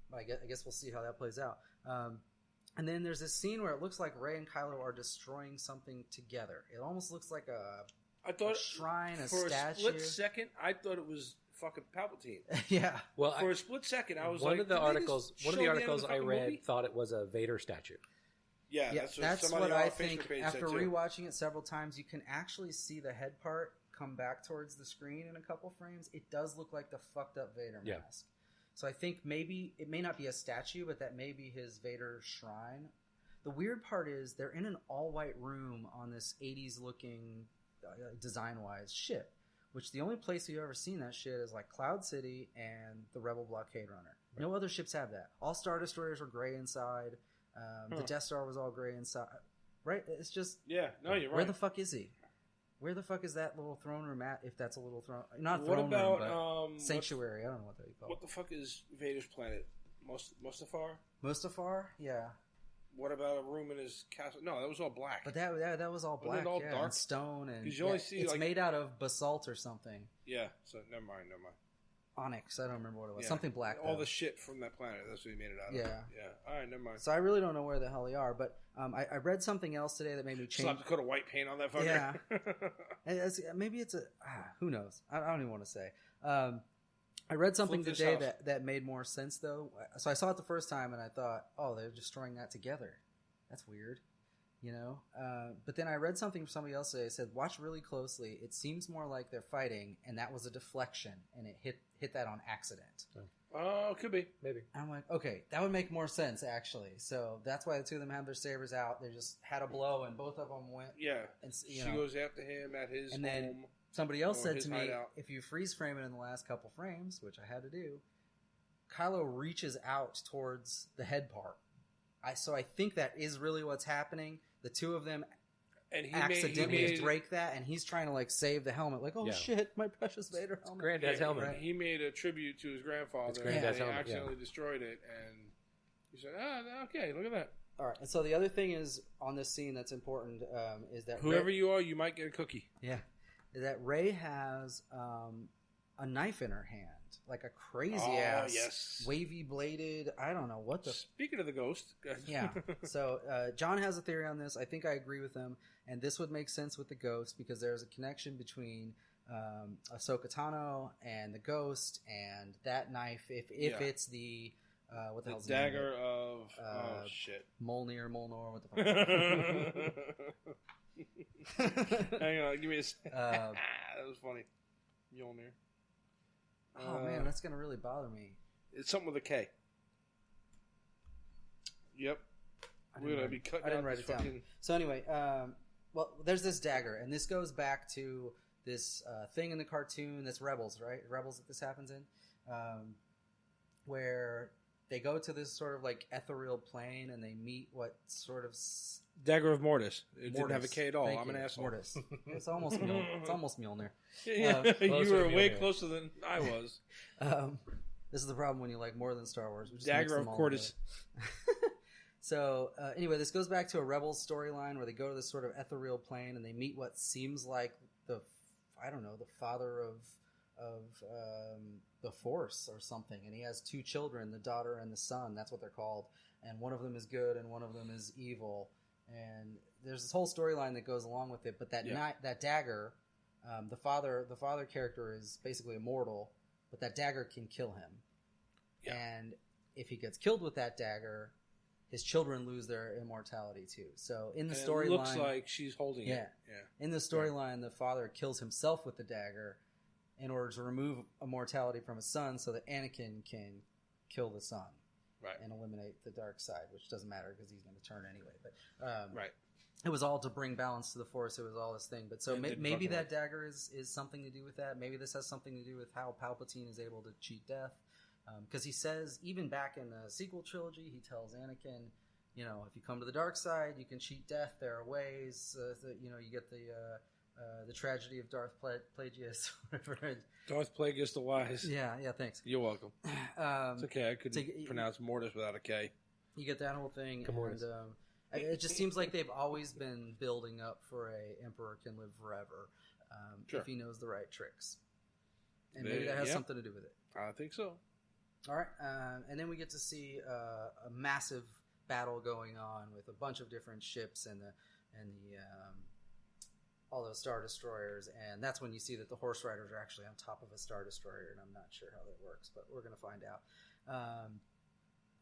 But I guess we'll see how that plays out. And then there's this scene where it looks like Rey and Kylo are destroying something together. It almost looks like a shrine, a statue. For a split second, I thought it was fucking Palpatine. Yeah. Well, for a split second, I was one of the articles I read thought it was a Vader statue. Yeah, that's what I think. After rewatching it several times, you can actually see the head part come back towards the screen in a couple frames. It does look like the fucked up Vader mask. So I think maybe it may not be a statue, but that may be his Vader shrine. The weird part is they're in an all-white room on this 80s looking design-wise ship, which the only place we've ever seen that shit is like Cloud City and the Rebel Blockade Runner. Right. No other ships have that. All Star Destroyers were gray inside. The Death Star was all gray inside. Right? It's just... Yeah, no, you're right. Where the fuck is he? Where the fuck is that little throne room at, if that's a little throne... Not what throne about, room, but sanctuary. I don't know what they call it. What the fuck is Vader's planet? Mustafar? Mustafar? Yeah. What about a room in his castle? No, that was all black. But that was all black, all dark? And stone. And you only see, it's made out of basalt or something. Yeah, so never mind. onyx. I don't remember what it was. Something black. All the shit from that planet. That's what he made it out of. Yeah. All right, never mind. So I really don't know where the hell they are, but I read something else today that made me change. Slapped a coat of white paint on that fucker. Yeah. Maybe it's a... who knows? I don't even want to say. I read something today that made more sense, though. So I saw it the first time, and I thought, oh, they're destroying that together. That's weird. You know, but then I read something from somebody else today. It said, watch really closely. It seems more like they're fighting, and that was a deflection, and it hit that on accident. Oh, could be. Maybe. I'm like, okay, that would make more sense, actually. So that's why the two of them have their sabers out. They just had a blow, and both of them went. Yeah. And, she goes after him at his home. Then somebody else said to me, if you freeze frame it in the last couple frames, which I had to do, Kylo reaches out towards the head part. So I think that is really what's happening. The two of them accidentally break that, and he's trying to like save the helmet. Like, oh shit, my precious Vader helmet. Granddad's helmet. Right? He made a tribute to his grandfather, and he accidentally destroyed it. And he said, okay, look at that. All right. And so the other thing is on this scene that's important is that whoever you are, you might get a cookie. Yeah, is that Rey has a knife in her hand. Like a crazy ass, wavy bladed. I don't know what the. Speaking of the ghost, yeah. So John has a theory on this. I think I agree with him, and this would make sense with the ghost because there's a connection between Ahsoka Tano and the ghost, and that knife. If it's the what the hell's dagger of shit, Molnir, what the fuck? Hang on, give me a. That was funny, Mjolnir. Oh man, that's gonna really bother me. It's something with a K. Yep. We're gonna be cutting. I didn't write it down. So anyway, well, there's this dagger, and this goes back to this thing in the cartoon that's Rebels, right? Rebels that this happens in, where they go to this sort of like ethereal plane, and they meet what sort of Dagger of Mortis. It didn't have a K at all. I'm an asshole. Mortis. It's almost Mjolnir. Yeah, you were way closer than I was. This is the problem when you like more than Star Wars. Dagger of Mortis. So anyway, this goes back to a Rebels storyline where they go to this sort of ethereal plane and they meet what seems like the father of the Force or something, and he has two children, the daughter and the son. That's what they're called, and one of them is good and one of them is evil. And there's this whole storyline that goes along with it. But that dagger, the father character is basically immortal, but that dagger can kill him. Yeah. And if he gets killed with that dagger, his children lose their immortality too. So in the storyline, it looks like she's holding it. Yeah. In the storyline, the father kills himself with the dagger in order to remove immortality from his son, so that Anakin can kill the son. Right. And eliminate the dark side, which doesn't matter because he's going to turn anyway. But right. It was all to bring balance to the Force. It was all this thing. But so maybe that dagger is something to do with that. Maybe this has something to do with how Palpatine is able to cheat death. Because he says, even back in the sequel trilogy, he tells Anakin, if you come to the dark side, you can cheat death. There are ways that, you get the tragedy of Darth Plagueis. Darth Plagueis the Wise. Yeah, thanks. You're welcome. It's okay. I couldn't pronounce Mortis without a K. You get that whole thing. And it just seems like they've always been building up for a Emperor can live forever if he knows the right tricks. And maybe that has something to do with it. I think so. All right. And then we get to see a massive battle going on with a bunch of different ships and the all those Star Destroyers, and that's when you see that the Horse Riders are actually on top of a Star Destroyer, and I'm not sure how that works, but we're going to find out.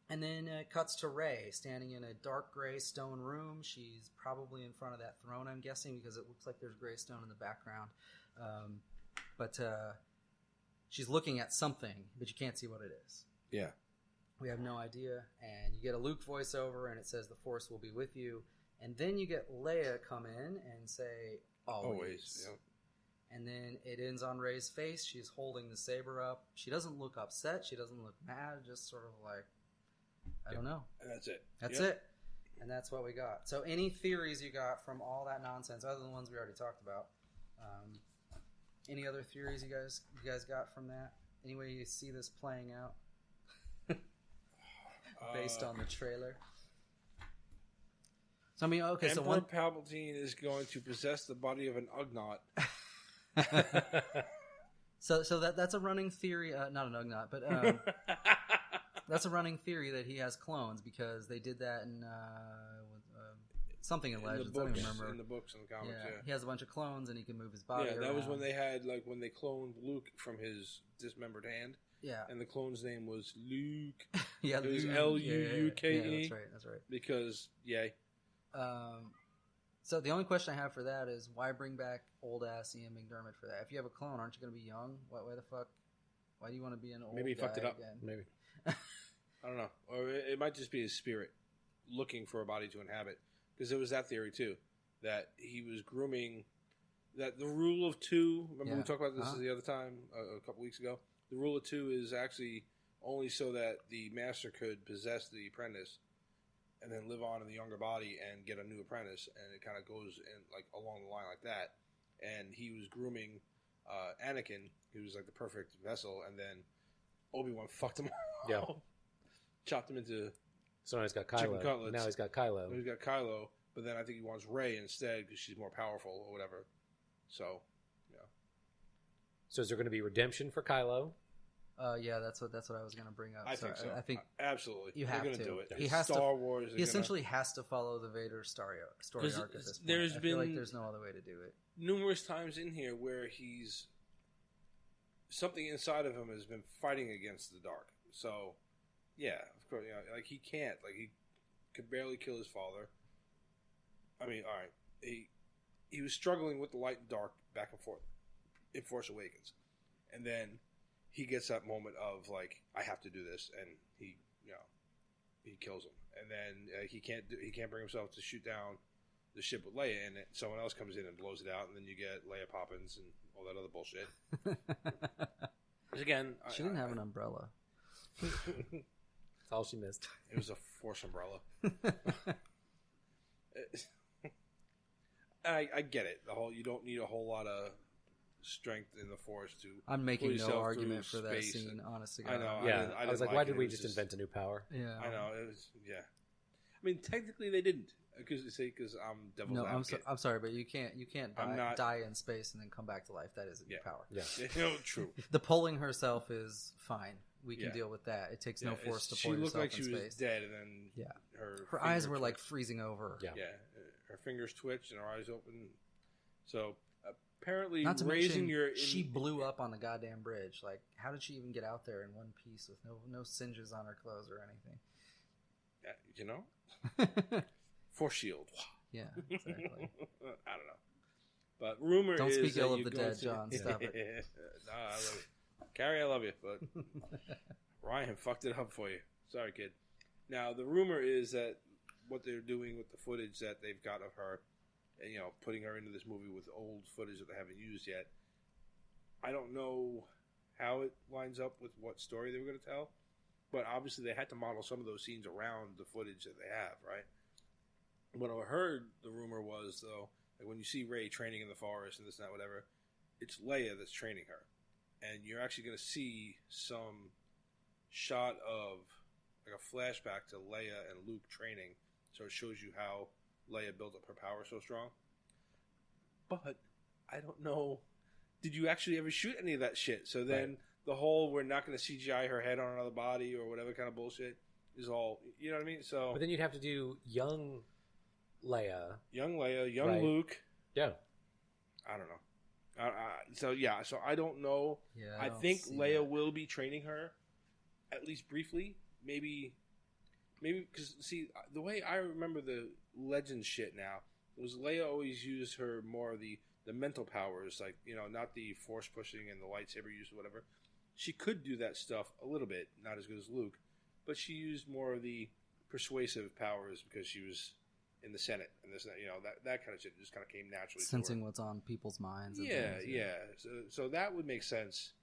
And then it cuts to Rey standing in a dark gray stone room. She's probably in front of that throne, I'm guessing, because it looks like there's gray stone in the background. But she's looking at something, but you can't see what it is. Yeah. We have no idea, and you get a Luke voiceover, and it says the Force will be with you. And then you get Leia come in and say, always. Yep. And then it ends on Rey's face. She's holding the saber up. She doesn't look upset. She doesn't look mad. Just sort of like, I don't know. And that's it. That's it. And that's what we got. So any theories you got from all that nonsense, other than the ones we already talked about, any other theories you guys got from that? Any way you see this playing out? Based on the trailer? So, I mean, okay, Emperor Palpatine is going to possess the body of an Ugnaught. So that's a running theory. Not an Ugnaught, but that's a running theory that he has clones because they did that in something in Legends. I don't even remember. In the books and the comics, yeah. He has a bunch of clones and he can move his body around. That was when they had, like, when they cloned Luke from his dismembered hand. Yeah. And the clone's name was Luke. Yeah, it was Luuke. Yeah, that's right. Because, so the only question I have for that is why bring back old-ass Ian McDermott for that? If you have a clone, aren't you going to be young? Why the fuck? Why do you want to be an old guy? Maybe he fucked it up. Again? Maybe. I don't know. Or it might just be his spirit looking for a body to inhabit. Because there was that theory, too, that he was grooming... That the rule of two... Remember we talked about this the other time, a couple weeks ago? The rule of two is actually only so that the master could possess the apprentice and then live on in the younger body and get a new apprentice, and it kind of goes in like along the line like that. And he was grooming Anakin, who was like the perfect vessel, and then Obi-Wan fucked him up. Yeah. Chopped him into so now he's got Kylo. Now he's got Kylo. He's got Kylo, but then I think he wants Rey instead because she's more powerful or whatever. So, yeah. So is there going to be redemption for Kylo? Yeah, that's what I was going to bring up. I think so. I think absolutely you have to do it. He has Star Wars. He essentially has to follow the Vader story arc at this point. I feel like there's no other way to do it. Numerous times in here where something inside of him has been fighting against the dark. So, yeah, of course, like he can't. Like he could barely kill his father. I mean, all right, he was struggling with the light and dark back and forth in Force Awakens, and then he gets that moment of like, I have to do this, and he kills him, and then he can't bring himself to shoot down the ship with Leia in it. Someone else comes in and blows it out, and then you get Leia Poppins and all that other bullshit. Again, she didn't have an umbrella. That's all she missed. It was a Force umbrella. I get it. You don't need a whole lot of strength in the Force to. I'm making no argument for that scene, honestly. I know. Yeah, I was like, why did we just invent a new power? Yeah, I know. It was, yeah. I mean, technically they didn't, because I'm devil's advocate. I'm sorry, but you can't die in space and then come back to life. That is a new power. Yeah, true. The pulling herself is fine. We can deal with that. It takes no force to pull yourself in space. She looked like she was dead, and then her eyes were like freezing over. Yeah, her fingers twitched and her eyes open. So apparently, not to raising mention, she blew up on the goddamn bridge. Like, how did she even get out there in one piece with no singes on her clothes or anything? Force shield. Yeah, exactly. I don't know, but rumor don't is speak ill of the dead, John. Stop it. No, I love you, Carrie. I love you, but Ryan fucked it up for you. Sorry, kid. Now the rumor is that what they're doing with the footage that they've got of her, and putting her into this movie with old footage that they haven't used yet. I don't know how it lines up with what story they were going to tell. But obviously, they had to model some of those scenes around the footage that they have, right? What I heard, the rumor was, though, like when you see Rey training in the forest and this and that, whatever, it's Leia that's training her. And you're actually going to see some shot of, like a flashback to Leia and Luke training. So it shows you how Leia built up her power so strong. But I don't know. Did you actually ever shoot any of that shit? So then... Right. The whole we're not going to CGI her head on another body or whatever kind of bullshit is all, you know what I mean? So, but then you'd have to do young Leia, young right. Luke. Yeah, I don't know. So I don't know. Yeah, I think Leia will be training her, at least briefly. Maybe because see the way I remember the Legends shit now was Leia always used her more of the mental powers, like not the force pushing and the lightsaber use or whatever. She could do that stuff a little bit, not as good as Luke, but she used more of the persuasive powers because she was in the Senate and this, that kind of shit just kind of came naturally. Sensing what's on people's minds. Yeah. So that would make sense.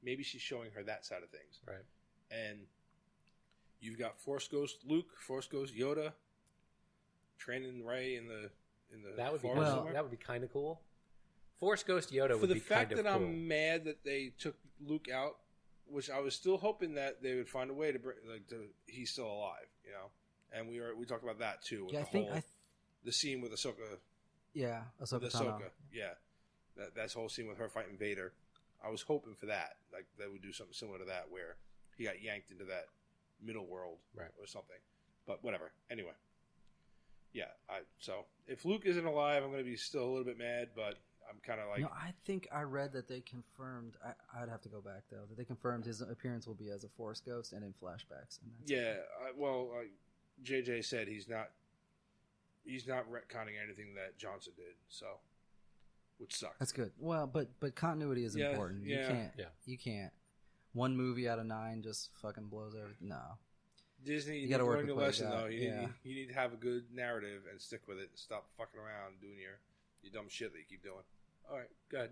Maybe she's showing her that side of things, right? And you've got Force Ghost Luke, Force Ghost Yoda, training Rey in the that would be kind of cool. Force Ghost Yoda would be kind of cool. For the fact that I'm mad that they took Luke out, which I was still hoping that they would find a way to bring, he's still alive, And we talked about that too. With the scene with Ahsoka. Yeah, Ahsoka. Yeah, that whole scene with her fighting Vader. I was hoping for that. Like, they would do something similar to that where he got yanked into that middle world or something. But whatever. Anyway. Yeah. So, if Luke isn't alive, I'm going to be still a little bit mad, but I'm kind of like... No, I think I read that they confirmed... I'd have to go back, though. That they confirmed his appearance will be as a Force ghost and in flashbacks. And that's JJ said he's not retconning anything that Johnson did, so... Which sucks. That's good. Well, but continuity is important. You can't. One movie out of 9 just fucking blows everything. No. Disney, you got to learn your lesson, though. You need to have a good narrative and stick with it and stop fucking around doing your dumb shit that you keep doing. All right, go ahead.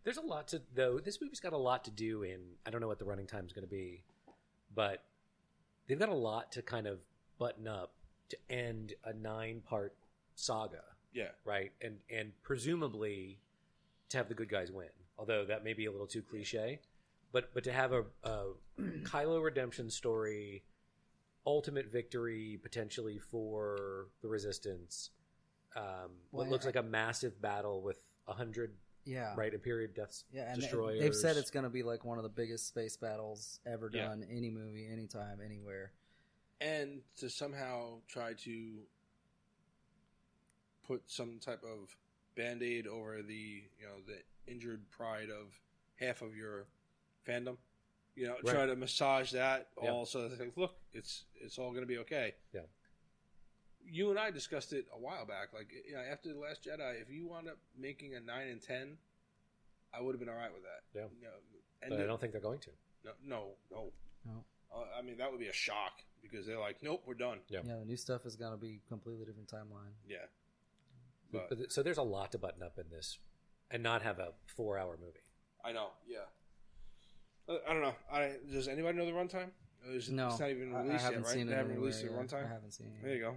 There's a lot to, though. This movie's got a lot to do in, I don't know what the running time is going to be, but they've got a lot to kind of button up to end a 9-part saga. Yeah. Right? And presumably to have the good guys win. Although that may be a little too cliche. But to have a Kylo redemption story, ultimate victory potentially for the Resistance, what looks like a massive battle with 100 Imperial Death Destroyers. They've said it's going to be like one of the biggest space battles ever done, any movie, anytime, anywhere. And to somehow try to put some type of Band-Aid over the injured pride of half of your fandom, try to massage that all so that they think, look, it's all going to be okay. Yeah. You and I discussed it a while back. Like, after The Last Jedi, if you wound up making a 9 and 10, I would have been all right with that. Yeah. But I don't think they're going to. No. I mean, that would be a shock because they're like, nope, we're done. Yeah, the new stuff is going to be completely different timeline. Yeah. But so there's a lot to button up in this and not have a 4-hour movie. I know, yeah. I don't know. Does anybody know the runtime? No. It's not even released yet, right? They haven't released the runtime? I haven't seen it. There you go.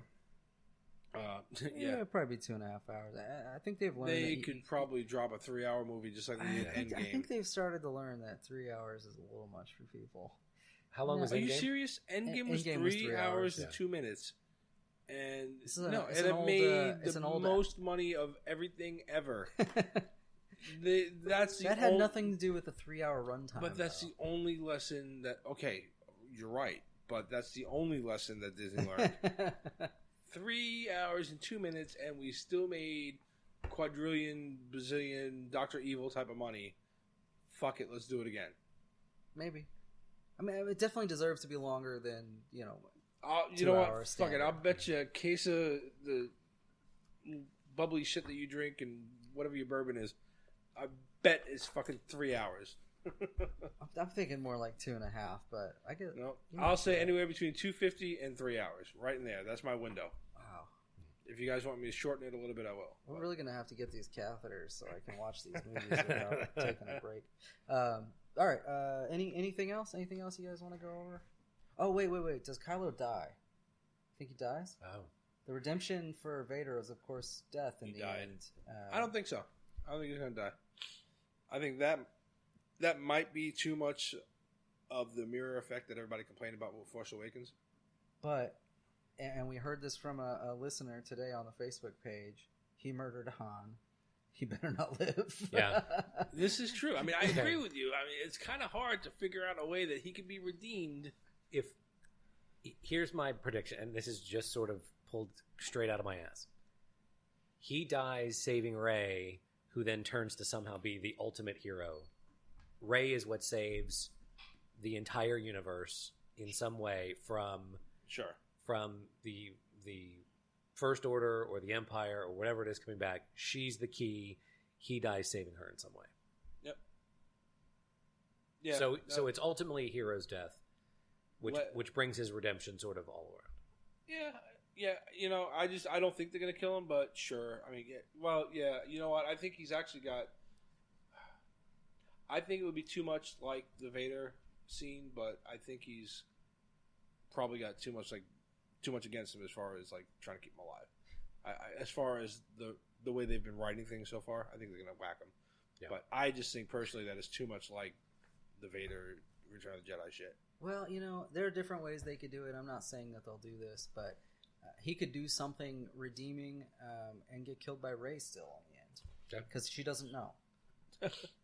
It'd probably be 2.5 hours. I think they've learned they could probably drop a 3-hour movie just like they did Endgame. I think they've started to learn that 3 hours is a little much for people. How long was Endgame? Are you serious? Endgame was 3 hours and 2 minutes. And it made the most money of everything ever. That had nothing to do with the 3-hour runtime. But that's the only lesson that... Okay, you're right. But that's the only lesson that Disney learned. 3 hours and 2 minutes, and we still made quadrillion, bazillion, Dr. Evil type of money. Fuck it, let's do it again. Maybe. I mean, it definitely deserves to be longer than, you know what? Fuck it. I'll bet you a case of the bubbly shit that you drink and whatever your bourbon is, I bet it's fucking 3 hours. I'm thinking more like 2.5, but I get. No, I'll say anywhere between 250 and 3 hours, right in there. That's my window. Wow. If you guys want me to shorten it a little bit, I will. We're really gonna have to get these catheters so I can watch these movies without taking a break. All right. Anything else? Anything else you guys want to go over? Oh wait. Does Kylo die? Think he dies? Oh. The redemption for Vader is, of course, death in the end. I don't think so. I don't think he's gonna die. I think that might be too much of the mirror effect that everybody complained about with Force Awakens. But, and we heard this from a listener today on the Facebook page, he murdered Han. He better not live. Yeah. This is true. I mean, I agree with you. I mean, it's kind of hard to figure out a way that he can be redeemed. Here's my prediction, and this is just sort of pulled straight out of my ass. He dies saving Rey, who then turns to somehow be the ultimate hero. Rey is what saves the entire universe in some way from the First Order or the Empire or whatever it is coming back. She's the key. He dies saving her in some way. Yep. Yeah. So it's ultimately a hero's death, which brings his redemption sort of all around. Yeah. You know, I don't think they're gonna kill him, but sure. I mean, yeah. You know what? I think he's actually got. I think it would be too much like the Vader scene, but I think he's probably got too much against him as far as like trying to keep him alive. As far as the way they've been writing things so far, I think they're gonna whack him. Yeah. But I just think personally that is too much like the Vader Return of the Jedi shit. Well, there are different ways they could do it. I'm not saying that they'll do this, but he could do something redeeming and get killed by Rey still in the end because she doesn't know.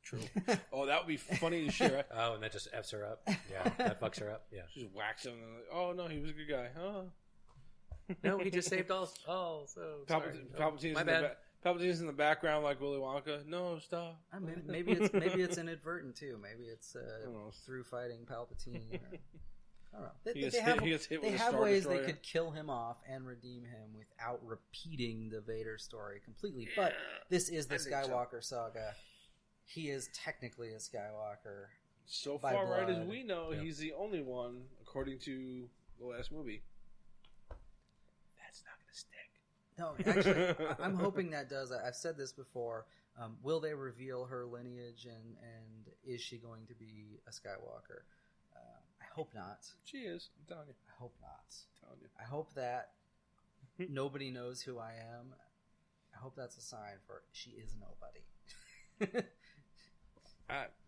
True. Oh, that would be funny to share. Oh, and that just F's her up. Yeah, that fucks her up. Yeah. Just whacks him. And like, oh, no, he was a good guy. Oh. No, he just saved us. Oh, so sorry. Palpatine's in the background like Willy Wonka. No, stop. Maybe it's inadvertent too. Maybe it's through fighting Palpatine. I don't know. They have ways they could kill him off and redeem him without repeating the Vader story completely. Yeah, but this is the Skywalker saga. He is technically a Skywalker. So far, right as we know, he's the only one, according to the last movie. That's not going to stick. No, actually, I'm hoping that does. I've said this before. Will they reveal her lineage, and is she going to be a Skywalker? I hope not. She is. I'm telling you. I hope not. I'm telling you. I hope that nobody knows who I am. I hope that's a sign for she is nobody.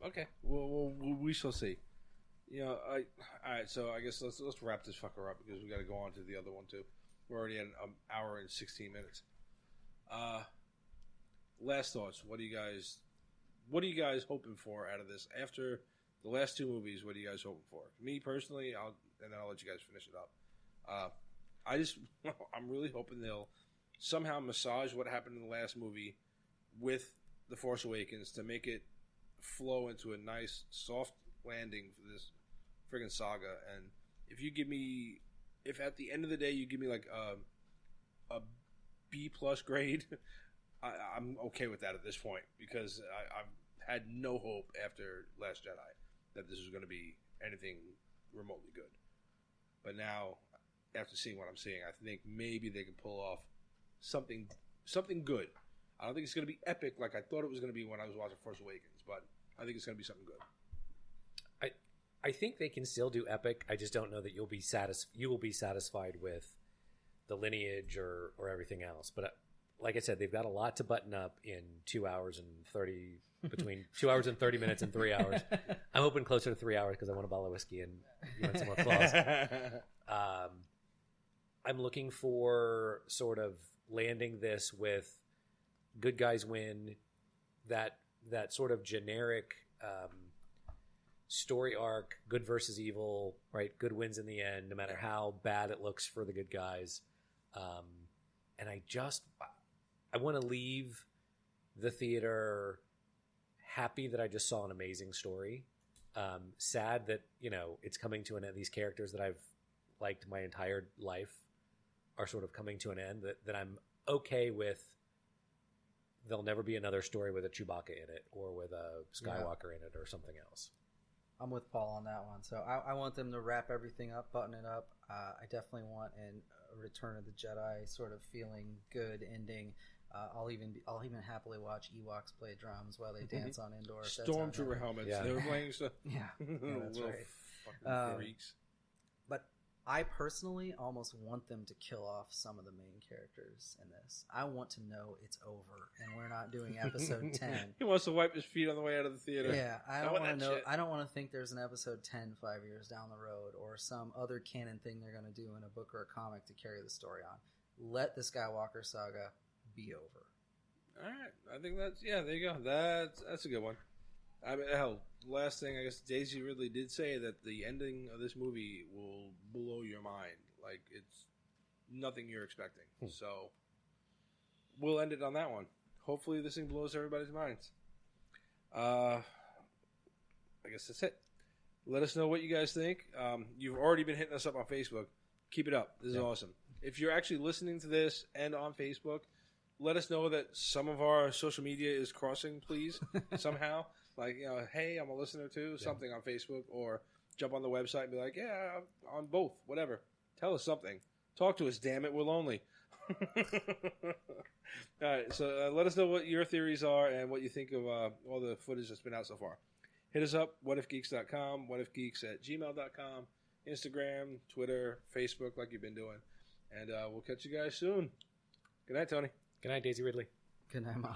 Okay. Well, we shall see. You know, all right. So I guess let's wrap this fucker up because we got to go on to the other one too. We're already at an hour and 16 minutes. Last thoughts. What are you guys hoping for out of this after the last two movies? What are you guys hoping for? Me personally, and then I'll let you guys finish it up. I'm really hoping they'll somehow massage what happened in the last movie with The Force Awakens to make it flow into a nice soft landing for this friggin' saga. And if at the end of the day you give me like a B+ grade, I'm okay with that at this point because I've had no hope after Last Jedi that this was going to be anything remotely good. But now, after seeing what I'm seeing, I think maybe they can pull off something good. I don't think it's going to be epic like I thought it was going to be when I was watching Force Awakens, but I think it's going to be something good. I think they can still do epic. I just don't know that you will be satisfied with the lineage or everything else. But like I said, they've got a lot to button up in 2 hours and 30 between 2 hours and 30 minutes and 3 hours. I'm hoping closer to 3 hours because I want a bottle of whiskey and you want some more claws. I'm looking for sort of landing this with good guys win, that sort of generic story arc, good versus evil, right? Good wins in the end, no matter how bad it looks for the good guys. And I want to leave the theater happy that I just saw an amazing story. Sad that, it's coming to an end. These characters that I've liked my entire life are sort of coming to an end, that I'm okay with. There'll never be another story with a Chewbacca in it or with a Skywalker in it or something else. I'm with Paul on that one. So I want them to wrap everything up, button it up. I definitely want a Return of the Jedi sort of feeling good ending. I'll even happily watch Ewoks play drums while they dance on Endor. Stormtrooper helmets. Yeah. They were playing stuff. Yeah, that's right. Fucking freaks. But I personally almost want them to kill off some of the main characters in this. I want to know it's over and we're not doing episode 10. He wants to wipe his feet on the way out of the theater. Yeah, I don't want to know. I don't want to think there's an episode 10 5 years down the road or some other canon thing they're going to do in a book or a comic to carry the story on. Let the Skywalker saga be over. All right, I think there you go. That's a good one. I mean, last thing, I guess Daisy Ridley did say that the ending of this movie will blow your mind. Like, it's nothing you're expecting. So, we'll end it on that one. Hopefully this thing blows everybody's minds. I guess that's it. Let us know what you guys think. You've already been hitting us up on Facebook. Keep it up. This is awesome. If you're actually listening to this and on Facebook, let us know that some of our social media is crossing, please, somehow. Like, hey, I'm a listener too, something on Facebook, or jump on the website and be like, yeah, I'm on both, whatever. Tell us something. Talk to us, damn it, we're lonely. All right, so let us know what your theories are and what you think of all the footage that's been out so far. Hit us up, whatifgeeks.com, whatifgeeks@gmail.com, Instagram, Twitter, Facebook, like you've been doing. And we'll catch you guys soon. Good night, Tony. Good night, Daisy Ridley. Good night, Ma.